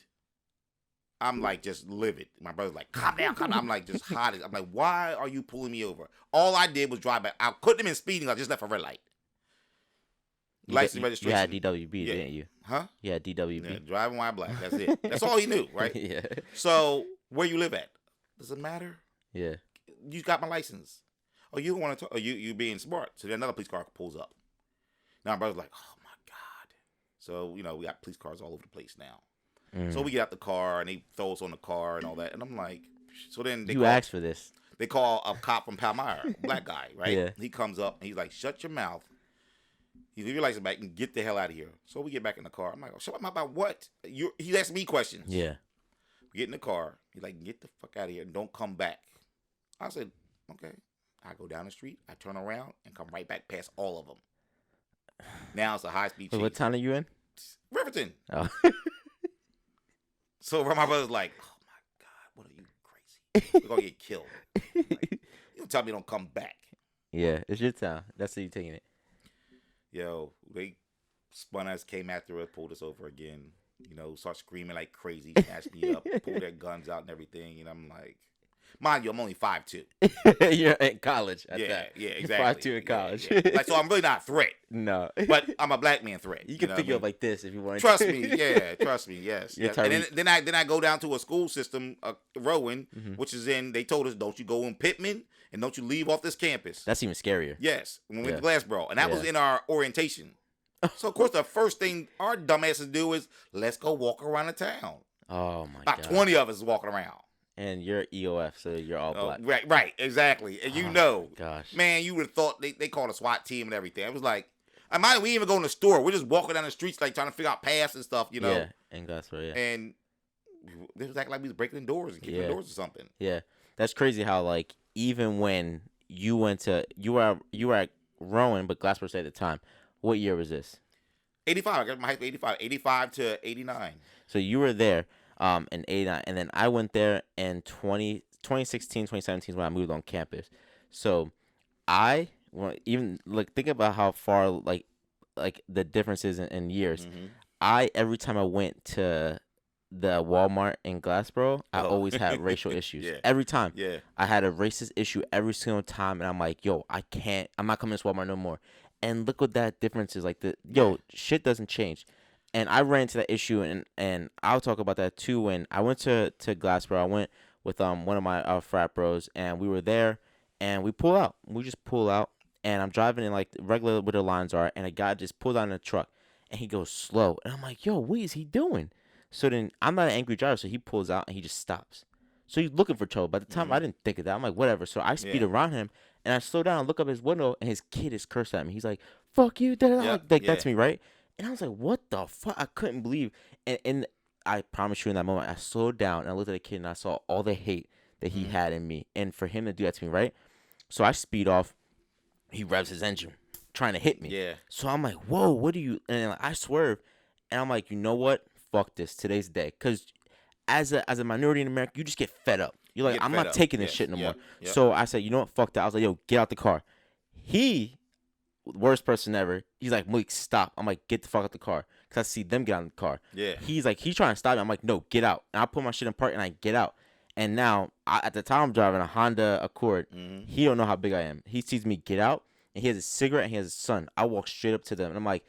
I'm like just livid. My brother's like, calm down, calm down. I'm like just hot. I'm like, why are you pulling me over? All I did was drive back. I couldn't have been speeding. I just left a red light. License registration. You had DWB, Yeah. didn't you? Huh? You had DWB. Yeah, driving while black. That's it. That's all he knew, right? Yeah. So where you live at? Does it matter? Yeah. You got my license. Oh, you don't want to talk? Oh, you being smart. So then another police car pulls up. Now my brother's like, oh my God. So we got police cars all over the place now. So we get out the car and they throw us on the car and all that. And I'm like, so then You asked for this. They call a cop from Palmyra, black guy, right? Yeah. He comes up and he's like, shut your mouth. You leave your license back and get the hell out of here. So we get back in the car. I'm like, oh, shut my mouth about what? He's asking me questions. Yeah. We get in the car. He's like, get the fuck out of here and don't come back. I said, okay. I go down the street. I turn around and come right back past all of them. Now it's a high-speed chase. What town are you in? Riverton. Oh. So my brother's like, oh my God, what are you crazy? We're going to get killed. Like, you don't tell me don't come back. Yeah, it's your town. That's how you taking it. Yo, they spun us, came after us, pulled us over again. Start screaming like crazy, snatched me up, pulled their guns out and everything. And I'm like, mind you, I'm only 5'2". You're in college at Yeah, that. yeah, You're exactly. 5'2" in college. Yeah. Like, so I'm really not a threat, No. but I'm a black man threat. You can know pick what you I up mean? like this if you want. Trust me, yeah, trust me, yes. You're yes. And Tyreek. then I go down to a school system, Rowan, which is they told us, don't you go in Pittman and don't you leave off this campus. That's even scarier. Yes, when we went Yeah. to Glassboro, and that was Yeah. in our orientation. So of course the first thing our dumbasses do is let's go walk around the town. Oh my About god. 20 of us walking around. And you're EOF, so you're all black. Right, exactly. And Oh, gosh. man, you would have thought they called a SWAT team and everything. It was like, we even go in the store. We're just walking down the streets like trying to figure out paths and stuff, Yeah, and that's where, yeah. And they was acting like we was breaking in doors and kicking in doors or something. Yeah. That's crazy how like even when you were at Rowan, but Glassboro State at the time. What year was this? 85. I got my high school 85. 85 to 89. So you were there in 89, and then I went there in 2016, 2017 is when I moved on campus. So even like think about how far like the differences in years. Every time I went to the Walmart in Glassboro, I always had racial issues. Yeah. Every time. Yeah. I had a racist issue every single time, and I'm like, yo, I'm not coming to Walmart no more. And look what that difference is. Like shit doesn't change. And I ran into that issue, and I'll talk about that too. When I went to Glassboro, I went with one of my frat bros, and we were there, and we pull out. We just pull out, and I'm driving in like regular where the lines are, and a guy just pulled out in a truck, and he goes slow, and I'm like, yo, what is he doing? So then I'm not an angry driver, so he pulls out and he just stops. So he's looking for trouble. By the time I didn't think of that, I'm like, whatever. So I speed around him, and I slow down and look up his window, and his kid is cursed at me. He's like, fuck you, that's me, right? And I was like, what the fuck? I couldn't believe. And I promise you in that moment, I slowed down, and I looked at the kid, and I saw all the hate that he had in me. And for him to do that to me, right? So I speed off. He revs his engine, trying to hit me. Yeah. So I'm like, whoa, what do you... And I swerve, and I'm like, you know what? Fuck this. Today's the day. Because as a minority in America, you just get fed up. You're like, I'm not taking this shit no more. Yep. So I said, you know what? Fuck that. I was like, yo, get out the car. Worst person ever. He's like, Malik, stop. I'm like, get the fuck out the car. Because I see them get out of the car. Yeah. He's trying to stop me. I'm like, no, get out. And I put my shit in park and I get out. And now, at the time I'm driving a Honda Accord. He don't know how big I am. He sees me get out, and he has a cigarette and he has a son. I walk straight up to them, and I'm like,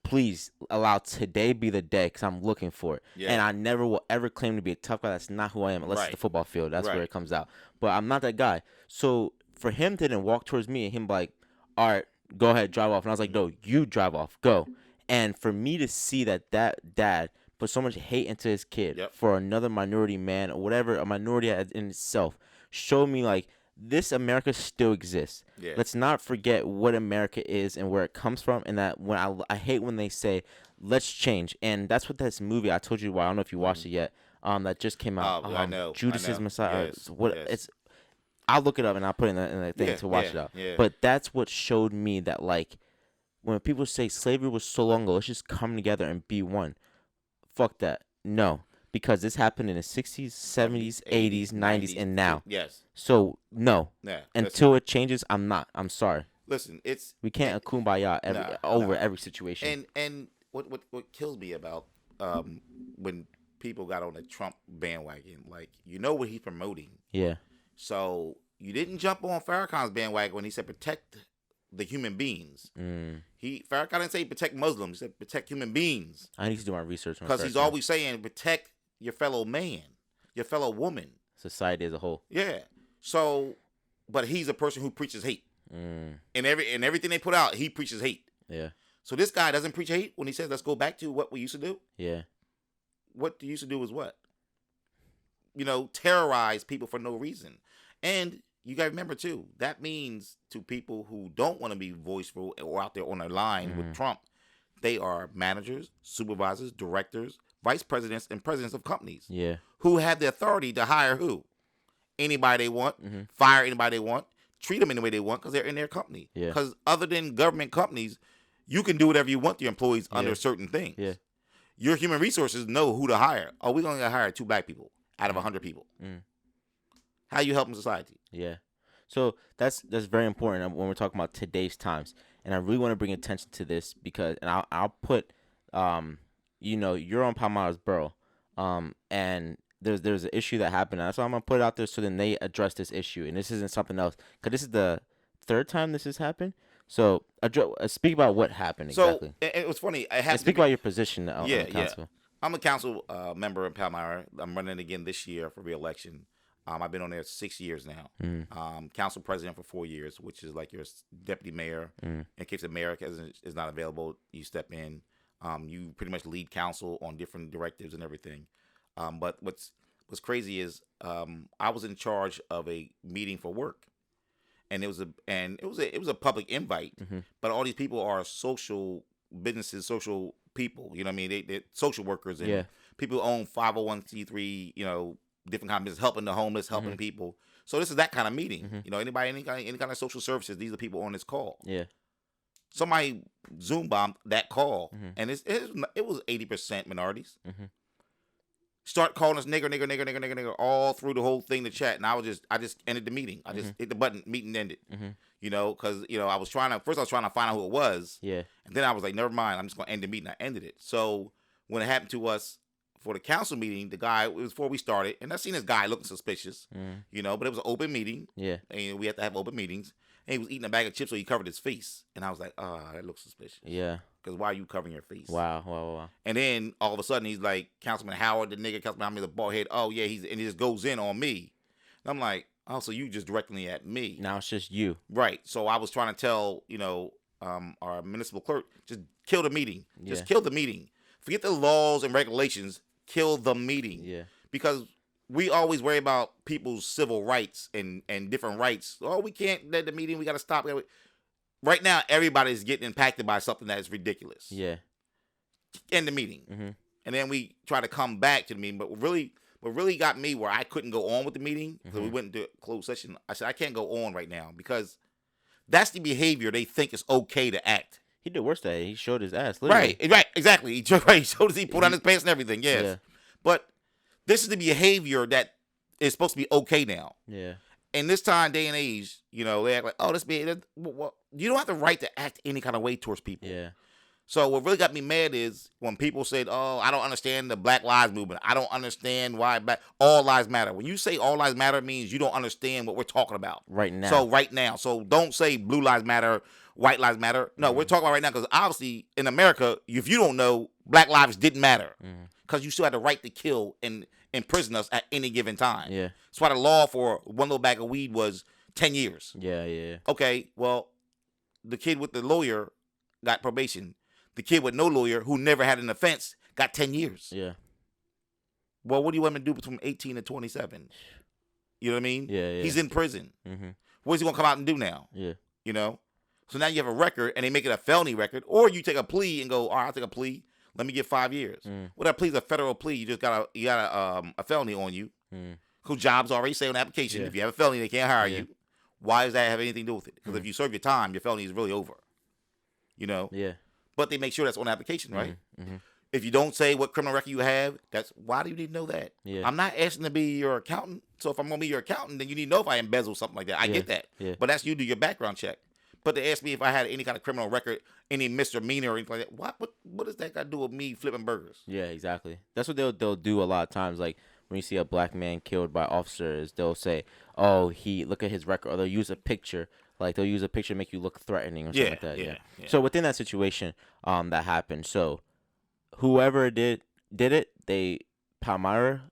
please allow today be the day because I'm looking for it. Yeah. And I never will ever claim to be a tough guy. That's not who I am unless it's the football field. That's where it comes out. But I'm not that guy. So for him to then walk towards me and him like, all right, go ahead, drive off. And I was like, no, you drive off. Go. And for me to see that dad put so much hate into his kid for another minority man or whatever, a minority in itself, showed me like this America still exists. Yeah. Let's not forget what America is and where it comes from, and that when I hate when they say let's change, and that's what this movie I told you about. I don't know if you watched it yet. That just came out. I know. Judas' Messiah. Yes. It's. I'll look it up and I'll put it in the thing to watch it out. Yeah. But that's what showed me that like when people say slavery was so long ago, let's just come together and be one. Fuck that. No. Because this happened in the 60s, 70s, 80s, 90s, and now. Yes. So, no. Yeah. Until it changes, I'm not. I'm sorry. Listen, we can't kumbaya over every situation. And what kills me about when people got on the Trump bandwagon, like, you know what he's promoting. Yeah. So, you didn't jump on Farrakhan's bandwagon when he said protect the human beings. Farrakhan didn't say protect Muslims. He said protect human beings. I need to do my research on because he's always saying protect your fellow man, your fellow woman, society as a whole. Yeah. So, but he's a person who preaches hate. And everything they put out, he preaches hate. Yeah. So this guy doesn't preach hate when he says let's go back to what we used to do. Yeah. What we used to do is what? Terrorize people for no reason. And you got to remember, too, that means to people who don't want to be voiceful or out there on their line with Trump, they are managers, supervisors, directors, vice presidents, and presidents of companies who have the authority to hire who? Anybody they want, fire anybody they want, treat them any way they want because they're in their company. Because other than government companies, you can do whatever you want to your employees under certain things. Yeah. Your human resources know who to hire. Oh, we're going to hire 2 black people out of 100 people. How you helping society? Yeah. So that's very important when we're talking about today's times. And I really want to bring attention to this because, and I'll put, you're on Palmyra's borough. And there's an issue that happened. And so I'm going to put it out there so then they address this issue. And this isn't something else. Because this is the 3rd time this has happened. So speak about what happened exactly. So it was funny. Speak about your position on the council. Yeah. I'm a council member in Palmyra. I'm running again this year for re-election. I've been on there 6 years now. Council president for 4 years, which is like your deputy mayor. In case the mayor is not available, you step in. You pretty much lead council on different directives and everything. But what's crazy is I was in charge of a meeting for work, and it was a public invite. But all these people are social businesses, social people. You know what I mean? They're social workers and people who own 501c3. Different kind of business, helping the homeless, helping people. So this is that kind of meeting. Anybody, any kind of social services. These are people on this call. Yeah. Somebody Zoom bombed that call, and it was 80% minorities. Start calling us nigger all through the whole thing, the chat, and I just ended the meeting. I just hit the button, meeting ended. Because I was trying to find out who it was. Yeah. And then I was like, never mind, I'm just gonna end the meeting. I ended it. So when it happened to us. For the council meeting, the guy, it was before we started, and I seen this guy looking suspicious, but it was an open meeting. Yeah. And we have to have open meetings. And he was eating a bag of chips, so he covered his face. And I was like, oh, that looks suspicious. Yeah. Because why are you covering your face? Wow. And then all of a sudden, he's like, Councilman Howard, the nigga, Councilman Howard, the bald head. Oh, yeah, and he just goes in on me. And I'm like, oh, so you just directly at me. Now it's just you. Right. So I was trying to tell, our municipal clerk, just kill the meeting. Just kill the meeting. Forget the laws and regulations. Kill the meeting. Yeah. Because we always worry about people's civil rights and different rights. Oh, we can't let the meeting. We got to stop. Right now, everybody's getting impacted by something that is ridiculous. Yeah. End the meeting. And then we try to come back to the meeting. But what really got me where I couldn't go on with the meeting, because we went into a closed session, I said, I can't go on right now because that's the behavior they think is okay to act. He did worse that he showed his ass. Literally. Right, exactly. He pulled down his pants and everything. Yes, yeah. But this is the behavior that is supposed to be okay now. Yeah. In this time, day and age, they act like, oh, you don't have the right to act any kind of way towards people. Yeah. So what really got me mad is when people said, oh, I don't understand the Black Lives Movement. I don't understand why all lives matter. When you say all lives matter, it means you don't understand what we're talking about. Right now. So don't say Blue Lives Matter white lives matter. No, we're talking about right now because obviously in America, if you don't know, black lives didn't matter because you still had the right to kill and imprison us at any given time. Yeah. That's why the law for one little bag of weed was 10 years. Yeah. Okay, well, the kid with the lawyer got probation. The kid with no lawyer who never had an offense got 10 years. Yeah. Well, what do you want him to do between 18 and 27? You know what I mean? Yeah. He's in prison. Mm-hmm. What's he going to come out and do now? Yeah. You know? So now you have a record and they make it a felony record, or you take a plea and go, all right, I'll take a plea. Let me get 5 years. Well, that plea is a federal plea. You just got a felony on you. Whose jobs already say on the application, if you have a felony, they can't hire you. Why does that have anything to do with it? Because if you serve your time, your felony is really over. You know? Yeah. But they make sure that's on the application, right? Mm-hmm. If you don't say what criminal record you have, that's why do you need to know that? Yeah. I'm not asking to be your accountant. So if I'm gonna be your accountant, then you need to know if I embezzle something like that. I get that. Yeah. But that's you do your background check. But they ask me if I had any kind of criminal record, any misdemeanor or anything like that. What does that got to do with me flipping burgers? Yeah, exactly. That's what they'll do a lot of times. Like when you see a black man killed by officers, they'll say, "Oh, look at his record," or they'll use a picture. Like they'll use a picture to make you look threatening or something like that. Yeah. So within that situation, that happened. So whoever did it, Palmyra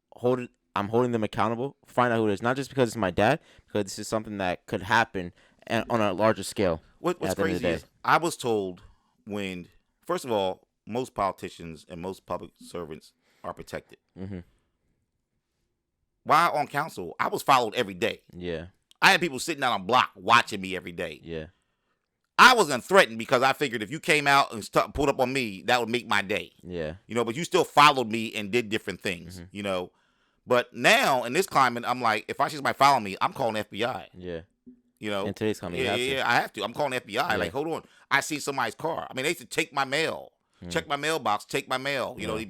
I'm holding them accountable. Find out who it is, not just because it's my dad, because this is something that could happen and on a larger scale. What's crazy is I was told when, first of all, most politicians and most public servants are protected. Mm-hmm. While on council, I was followed every day. Yeah. I had people sitting down on block watching me every day. Yeah. I wasn't threatened because I figured if you came out and pulled up on me, that would make my day. Yeah. You know, but you still followed me and did different things, you know. But now in this climate, I'm like, if I see somebody follow me, I'm calling FBI. Yeah. You know. In today's climate, I have to. I'm calling FBI. Yeah. Like, hold on. I see somebody's car. I mean, they used to take my mail, check my mailbox, take my mail. You know,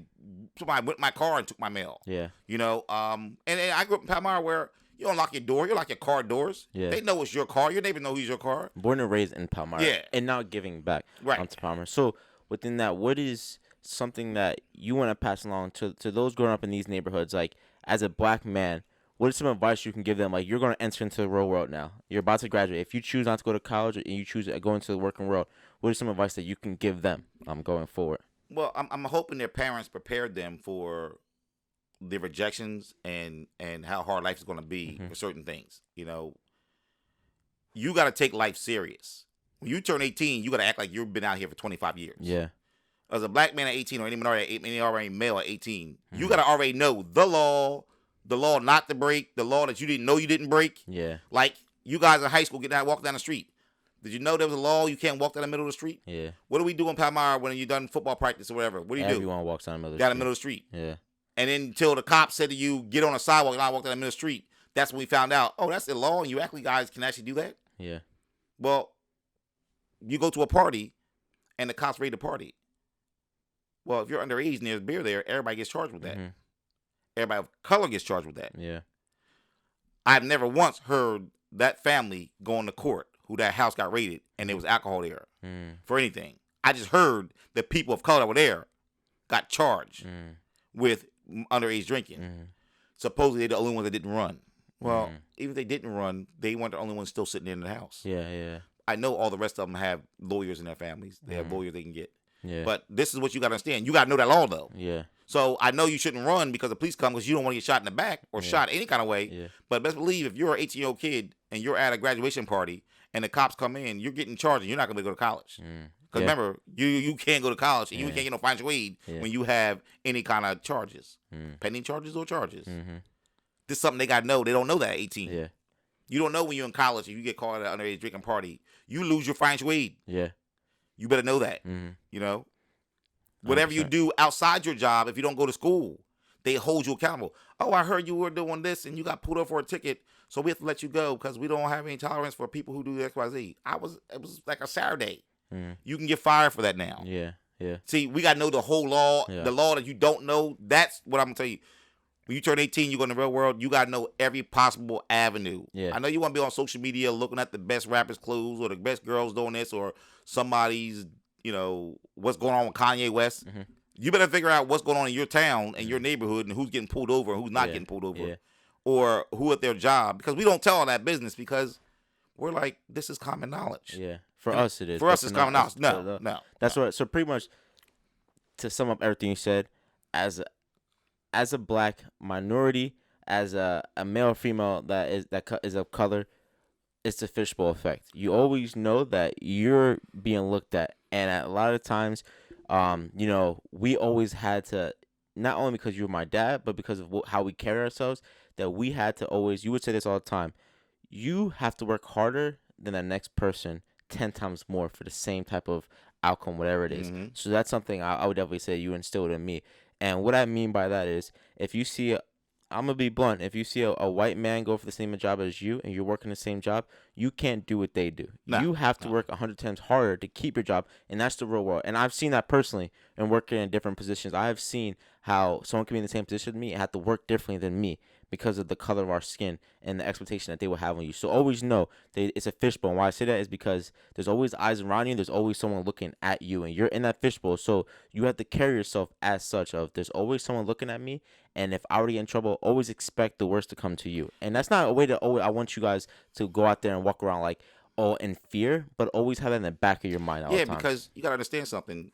somebody went in my car and took my mail. Yeah. You know, and I grew up in Palmyra where you don't lock your door. You lock your car doors. Yeah. They know it's your car. Your neighbor knows it's your car. Born and raised in Palmyra. Yeah. And now giving back to Palmyra. So within that, what is something that you want to pass along to those growing up in these neighborhoods? Like, as a black man, what is some advice you can give them? Like, you're going to enter into the real world now. You're about to graduate. If you choose not to go to college and you choose to go into the working world, what is some advice that you can give them going forward? Well, I'm hoping their parents prepared them for the rejections and how hard life is going to be for certain things. You know, you got to take life serious. When you turn 18, you got to act like you've been out here for 25 years. Yeah. As a black man at 18 or any already male at 18, you got to already know the law not to break, the law that you didn't know you didn't break. Yeah. Like, you guys in high school walk down the street. Did you know there was a law you can't walk down the middle of the street? Yeah. What do we do in Palmyra when you're done football practice or whatever? What do you do? Everyone walks down the middle of the street. Down the middle of the street. Yeah. And then until the cops said to you, get on a sidewalk and I walk down the middle of the street, that's when we found out, oh, that's the law and you actually guys can actually do that? Yeah. Well, you go to a party and the cops raid the party. Well, if you're underage and there's beer there, everybody gets charged with that. Everybody of color gets charged with that. Yeah. I've never once heard that family going to court who that house got raided and there was alcohol there for anything. I just heard that people of color that were there got charged with underage drinking. Supposedly they're the only ones that didn't run. Well, even if they didn't run, they weren't the only ones still sitting in the house. Yeah, yeah. I know all the rest of them have lawyers in their families. They have lawyers they can get. Yeah. But this is what you got to understand. You got to know that law, though. Yeah. So I know you shouldn't run because the police come because you don't want to get shot in the back or shot any kind of way. Yeah. But best believe if you're an 18-year-old kid and you're at a graduation party and the cops come in, you're getting charged and you're not going to go to college. Because remember, you can't go to college and you can't get no financial aid when you have any kind of charges. Pending charges or charges. This is something they got to know. They don't know that at 18. Yeah. You don't know when you're in college if you get caught at an underage drinking party, you lose your financial aid. Yeah. You better know that. You know? Whatever 100%. You do outside your job, if you don't go to school, they hold you accountable. Oh, I heard you were doing this and you got pulled up for a ticket, so we have to let you go because we don't have any tolerance for people who do XYZ. It was like a Saturday. You can get fired for that now. Yeah, yeah. See, we got to know the whole law. The law that you don't know, that's what I'm going to tell you. When you turn 18, you go in the real world, you got to know every possible avenue. Yeah. I know you want to be on social media looking at the best rappers' clothes or the best girls doing this or somebody's, what's going on with Kanye West. You better figure out what's going on in your town and your neighborhood and who's getting pulled over and who's not getting pulled over or who at their job. Because we don't tell all that business because we're like, this is common knowledge. Yeah. For us, it is. For But us, for it's not common knowledge. us, No, no, that's no. what. So pretty much, to sum up everything you said, as a black minority, as a male or female is of color, it's the fishbowl effect. You always know that you're being looked at, and a lot of times, we always had to, not only because you were my dad, but because of how we carry ourselves, that we had to always. You would say this all the time. You have to work harder than the next person 10 times more for the same type of outcome, whatever it is. Mm-hmm. So that's something I would definitely say you instilled in me. And what I mean by that is, if you see, I'm gonna be blunt. If you see a white man go for the same job as you, and you're working the same job, you can't do what they do. No, You have to no. work 100 times harder to keep your job, and that's the real world. And I've seen that personally and working in different positions. I have seen how someone can be in the same position as me and have to work differently than me because of the color of our skin and the expectation that they will have on you. So always know that it's a fishbowl. And why I say that is because there's always eyes around you. There's always someone looking at you, and you're in that fishbowl. So you have to carry yourself as such. Of there's always someone looking at me, and if I were to get in trouble, always expect the worst to come to you. And that's not a way to always. I want you guys to go out there and walk around like in fear, but always have that in the back of your mind all the Yeah, time. because you gotta understand something.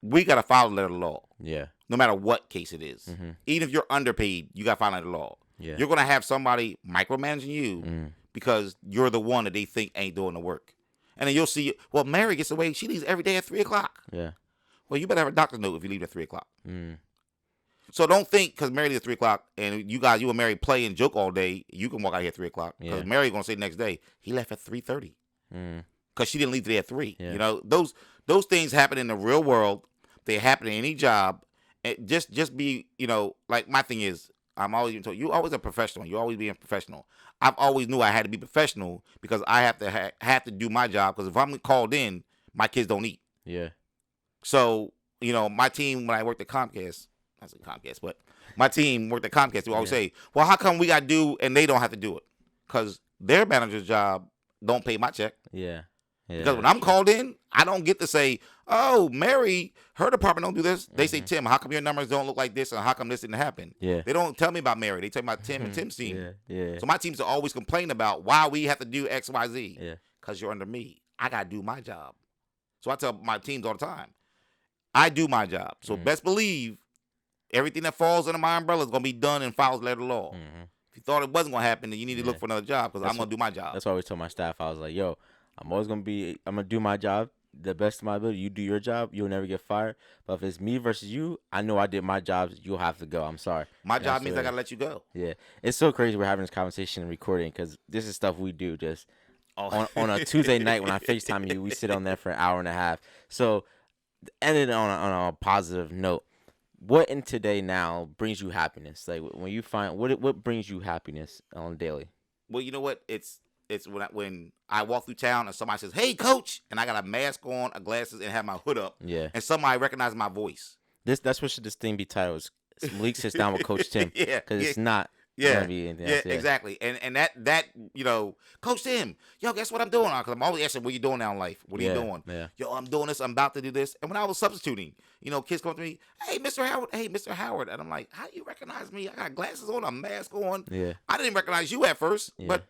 We gotta follow the letter of the law. Yeah. No matter what case it is. Mm-hmm. Even if you're underpaid, you got to follow the law. Yeah. You're going to have somebody micromanaging you because you're the one that they think ain't doing the work. And then you'll see, well, Mary gets away. She leaves every day at 3 o'clock. Yeah. Well, you better have a doctor's note if you leave at 3 o'clock. Mm. So don't think because Mary leaves at 3 o'clock and you and Mary play and joke all day, you can walk out here at 3 o'clock. Because Mary's going to say the next day, he left at 3:30. Because she didn't leave today at 3. Yeah. You know, those things happen in the real world. They happen in any job. Just be, like my thing is, I'm always being told, you always a professional. You always being professional. I've always knew I had to be professional because I have to do my job. Because if I'm called in, my kids don't eat. Yeah. So, my team, when I worked at Comcast, I say Comcast, but my team worked at Comcast. We always say, well, how come we got to do and they don't have to do it? Because their manager's job don't pay my check. Yeah. Because when I'm called in, I don't get to say, oh, Mary, her department don't do this. They say, Tim, how come your numbers don't look like this? And how come this didn't happen? Yeah. They don't tell me about Mary. They tell me about Tim and Tim's team. Yeah. So my teams are always complain about why we have to do X, Y, Z. Yeah. Because you're under me. I got to do my job. So I tell my teams all the time, I do my job. So best believe everything that falls under my umbrella is going to be done and follows the letter of the law. If you thought it wasn't going to happen, then you need to look for another job because I'm going to do my job. That's why I always tell my staff, I was like, yo, I'm going to do my job the best of my ability. You do your job, you'll never get fired. But if it's me versus you, I know I did my job, you'll have to go. I'm sorry. My job means I got to let you go. Yeah. It's so crazy we're having this conversation and recording because this is stuff we do just on a Tuesday night when I FaceTime you. We sit on there for an hour and a half. So ended on a positive note. What in today now brings you happiness? Like when you find what brings you happiness on daily? Well, you know what? It's when I walk through town and somebody says, "Hey, coach," and I got a mask on, a glasses, and have my hood up. Yeah. And somebody recognizes my voice. That's what should this thing be titled? Malik sits down with Coach Tim. Yeah. Because it's not. Yeah. Be anything Yeah. else. Exactly. And that Coach Tim, yo, guess what I'm doing? Because I'm always asking, what you doing now in life? What are you doing? Yeah. Yo, I'm doing this. I'm about to do this. And when I was substituting, kids come up to me, hey, Mr. Howard. Hey, Mr. Howard. And I'm like, how do you recognize me? I got glasses on, a mask on. Yeah. I didn't recognize you at first, Yeah. but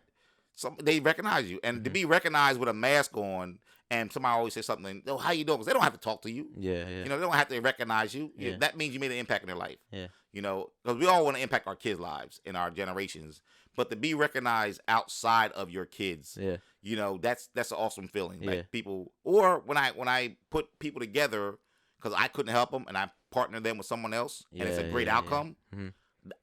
they recognize you. And to be recognized with a mask on and somebody always says something, oh, how you doing? Because they don't have to talk to you. Yeah. They don't have to recognize you. Yeah. That means you made an impact in their life. Yeah. Because we all want to impact our kids' lives in our generations. But to be recognized outside of your kids, that's an awesome feeling. Yeah. Like people, or when I put people together because I couldn't help them and I partner them with someone else and it's a great outcome. Yeah. Mm-hmm.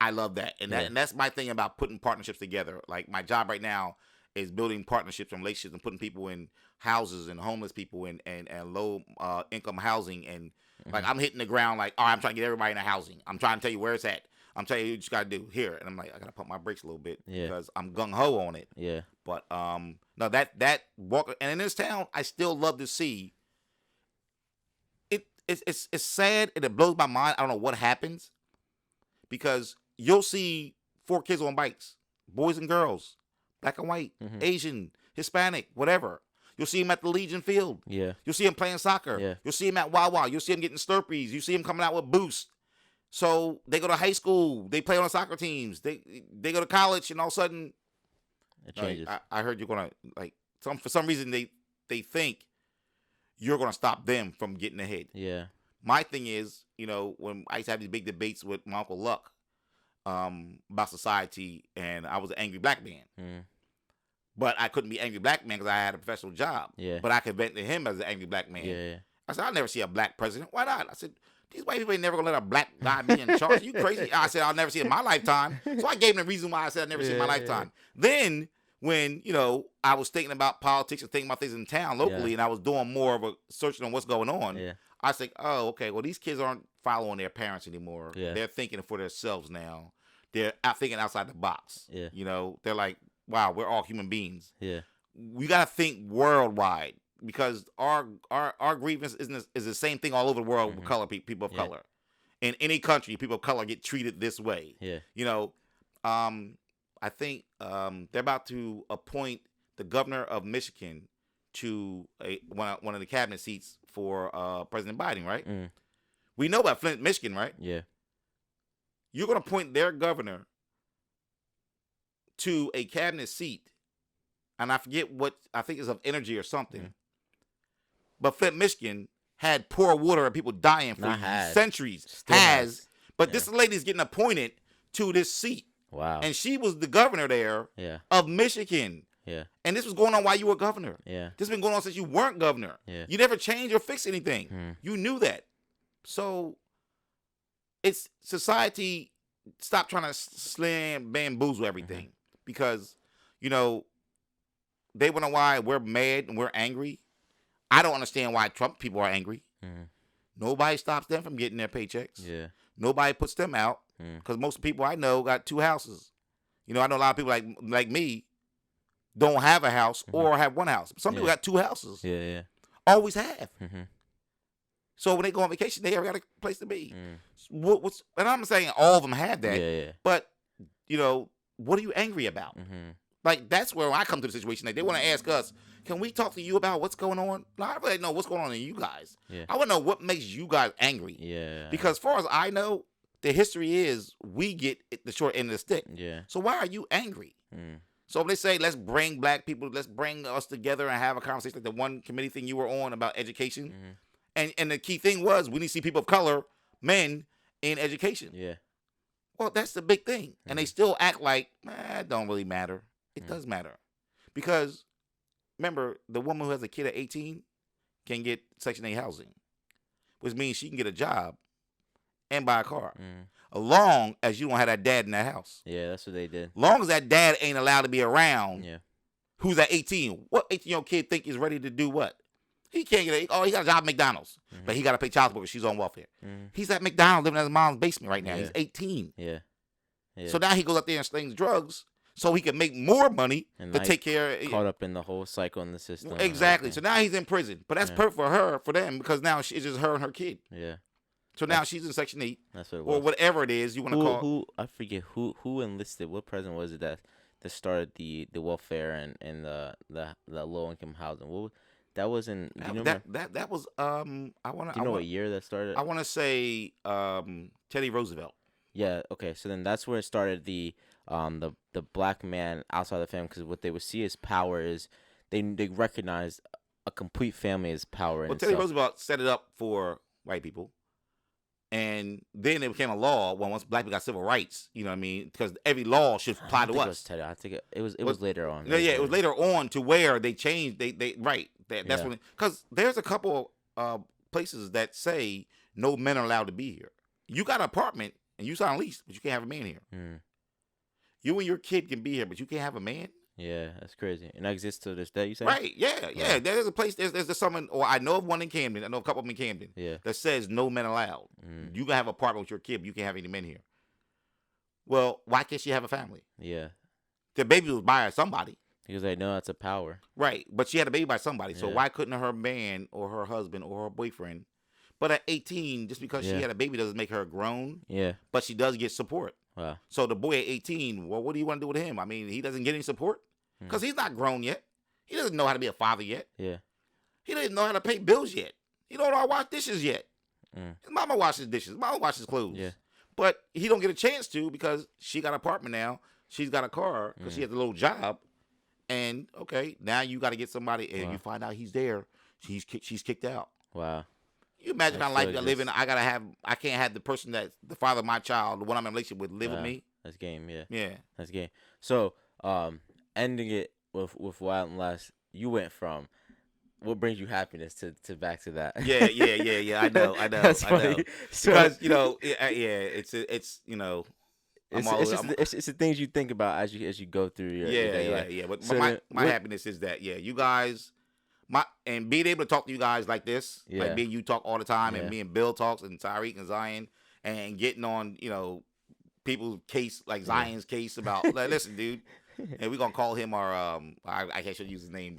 I love that. And that's my thing about putting partnerships together. Like my job right now is building partnerships and relationships and putting people in houses and homeless people and low income housing. And like I'm hitting the ground like, all right, I'm trying to get everybody in a housing. I'm trying to tell you where it's at. I'm telling you what you got to do here. And I'm like, I got to pump my brakes a little bit because I'm gung-ho on it. Yeah. But no, that walk. And in this town, I still love to see. It's sad and it blows my mind. I don't know what happens because you'll see 4 kids on bikes, boys and girls, black and white, Asian, Hispanic, whatever. You'll see them at the Legion Field. Yeah. You'll see them playing soccer. Yeah. You'll see them at Wawa. You'll see them getting Slurpees. You see them coming out with Boost. So they go to high school. They play on the soccer teams. They go to college, and all of a sudden, it changes. I heard you're gonna for some reason they think you're gonna stop them from getting ahead. Yeah. My thing is, when I used to have these big debates with my Uncle Luck about society, and I was an angry black man. Mm. But I couldn't be angry black man because I had a professional job. Yeah. But I could vent to him as an angry black man. Yeah. I said, I'll never see a black president. Why not? I said, these white people ain't never gonna let a black guy be in charge. You crazy? I said, I'll never see it in my lifetime. So I gave him the reason why I said I'll never see it in my lifetime. Then when, I was thinking about politics and thinking about things in town locally, and I was doing more of a searching on what's going on, I said, oh, okay, well, these kids aren't following their parents anymore. Yeah. They're thinking for themselves now. They're thinking outside the box. Yeah. They're like, wow, we're all human beings. Yeah. We got to think worldwide, because our grievance is the same thing all over the world with color people of color. In any country, people of color get treated this way. Yeah. I think they're about to appoint the governor of Michigan to one of the cabinet seats for President Biden, right? Mm. We know about Flint, Michigan, right? Yeah. You're going to appoint their governor to a cabinet seat, and I forget what, I think it's of energy or something. Mm. But Flint, Michigan had poor water and people dying for centuries. Still has. But this lady's getting appointed to this seat. Wow. And she was the governor there of Michigan. Yeah. And this was going on while you were governor. Yeah. This has been going on since you weren't governor. Yeah. You never changed or fixed anything. You knew that. So it's society, stop trying to slam bamboozle everything. Because, they wonder why we're mad and we're angry. I don't understand why Trump people are angry. Nobody stops them from getting their paychecks. Yeah. Nobody puts them out. Because most people I know got 2 houses. I know a lot of people like me don't have a house or have 1 house. Some people got 2 houses. Yeah, yeah. Always have. So when they go on vacation, they ever got a place to be. And I'm saying all of them have that. Yeah, yeah. But, what are you angry about? Like, that's where I come to the situation. Like, they want to ask us, can we talk to you about what's going on? No, I really know what's going on in you guys. Yeah. I want to know what makes you guys angry. Yeah. Because as far as I know, the history is we get the short end of the stick. Yeah. So why are you angry? So if they say, let's bring black people, let's bring us together and have a conversation, like the one committee thing you were on about education. And the key thing was we need to see people of color, men, in education. Yeah. Well, that's the big thing. And they still act like, it don't really matter. It does matter. Because, remember, the woman who has a kid at 18 can get Section 8 housing, which means she can get a job and buy a car, as long as you don't have that dad in that house. Yeah, that's what they did. Long as that dad ain't allowed to be around, Yeah. who's at 18. What 18-year-old kid think is ready to do what? He can't get he got a job at McDonald's, but he got to pay child support because she's on welfare. He's at McDonald's living in his mom's basement right now. Yeah. He's 18. Yeah. Yeah. So now he goes up there and slings drugs so he can make more money And to like, take care of. caught up in the whole cycle in the system. and Exactly. So everything. now he's in prison. But that's perfect for them, because now it's just her and her kid. Yeah. So now she's in Section 8 That's what it was. or whatever it is you want to call it. Who I forget who enlisted, what president was it that started the welfare and the low income housing? That was in That was I want to. Do you know what year that started? I want to say Teddy Roosevelt. Yeah. Okay. So then that's where it started the black man outside the family, because what they would see as power is they recognize a complete family as power. Well, in Teddy itself. Roosevelt set it up for white people, and then it became a law once black people got civil rights. You know what I mean? Because every law should apply to us. I think it was later on. It was later on to where they changed. That's when, because there's a couple places that say no men are allowed to be here. You got an apartment and you sign a lease, but you can't have a man here. You and your kid can be here, but you can't have a man. Yeah, that's crazy. And that exists to this day, you say? Right, yeah. There's a place, there's someone, or I know of one in Camden, I know a couple of them in Camden, that says no men allowed. You can have an apartment with your kid, but you can't have any men here. Well, why can't she have a family? Yeah. The baby was by somebody. Because they know that's a power. Right, but she had a baby by somebody, so Yeah. why couldn't her man or her husband or her boyfriend? But at 18, just because she had a baby doesn't make her grown. Yeah. But she does get support. Wow. So the boy at 18, well, what do you want to do with him? I mean, he doesn't get any support because he's not grown yet. He doesn't know how to be a father yet. Yeah. He doesn't know how to pay bills yet. He don't know how to wash dishes yet. His mama washes dishes. Mama washes clothes. Yeah. But he don't get a chance to because she got an apartment now. She's got a car because she has a little job. And okay, now you got to get somebody, and you Wow. find out he's there. She's kicked out. Wow. You imagine That's kind of still life I live in. just I can't have the person that's the father of my child, the one I'm in a relationship with, live with wow. me. That's game. Yeah. Yeah. That's game. So, ending it with Wild and Last, you went from what brings you happiness to back to that. Yeah. That's I know. funny. So Because it's I'm all I'm, it's the things you think about as you go through your daily life. yeah. But So my happiness is that you guys and being able to talk to you guys like this, like yeah, me and you talk all the time, and yeah, me and Bill talks, and Tyreek and Zion, and getting on people's case like yeah. Zion's case about like, listen, dude. And we're gonna call him our I can't use his name,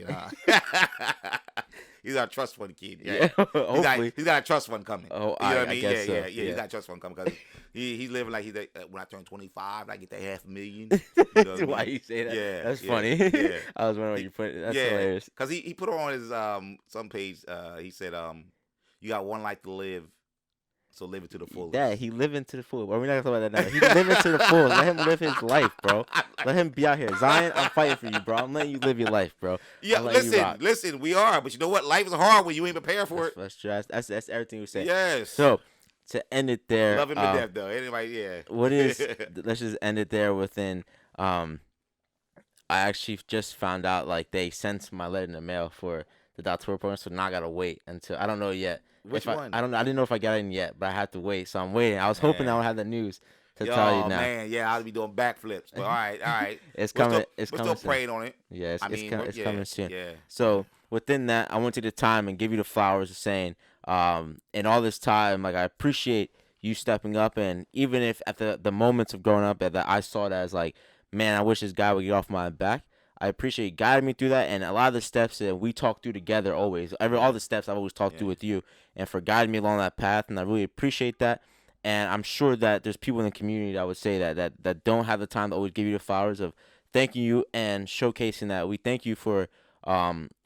he's our trust fund kid. Yeah, hopefully. He's got a trust fund coming. Oh, You know what I I mean? guess so. Yeah. Yeah. He's got a trust fund coming because he's living like when I turn 25, I get that $500,000. You know what I Why mean? you say that? Yeah, That's yeah, funny. yeah. I was wondering what you put. That's hilarious. Because he put on his some page. He said you got one life to live, so live it to the fullest. Yeah, he living to the full. Well, we're not gonna talk about that now. He living to the full. Let him live his life, bro. Let him be out here. Zion, I'm fighting for you, bro. I'm letting you live your life, bro. Yeah, I'm letting you rock. listen, we are, but you know what? Life is hard when you ain't prepared for it. That's true. That's everything we say. Yes. So to end it there, Love him to death, though. Anybody, yeah. what is? Let's just end it there within. I actually just found out like they sent my letter in the mail for the doctoral program, so now I gotta wait until I don't know yet. Which if one? I don't. I didn't know if I got it in yet, but I have to wait. So I'm waiting. I was hoping I would have the news to tell you now. Man, yeah, I'll be doing backflips. But all right. It's We're coming. Still, It's we're coming. still praying on it. Yeah, it's yeah, coming soon. Yeah. So within that, I want to take the time and give you the flowers of saying, in all this time, like I appreciate you stepping up, and even if at the moments of growing up that I saw it as like, man, I wish this guy would get off my back. I appreciate you guiding me through that, and a lot of the steps that we talk through together always. All the steps I've always talked through with you, and for guiding me along that path, and I really appreciate that. And I'm sure that there's people in the community that would say that don't have the time to always give you the flowers of thanking you and showcasing that. We thank you for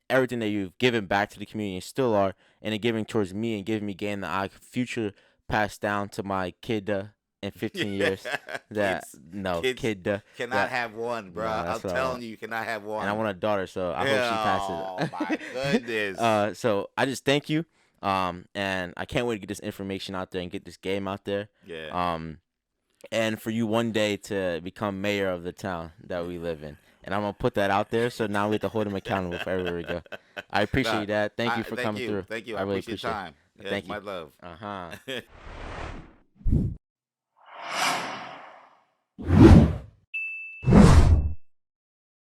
everything that you've given back to the community and still are, and giving towards me and giving me game that I future pass down to my kid in 15 years. That kids cannot have one, bro. I'm telling you, you cannot have one. And I want a daughter, so I hope she passes. Oh my goodness. So I just thank you. And I can't wait to get this information out there and get this game out there. Yeah. And for you one day to become mayor of the town that we live in. And I'm gonna put that out there, so now we have to hold him accountable for everywhere we go. I appreciate that. Thank you for coming through. Thank you. I really appreciate your time. Thank you. My love.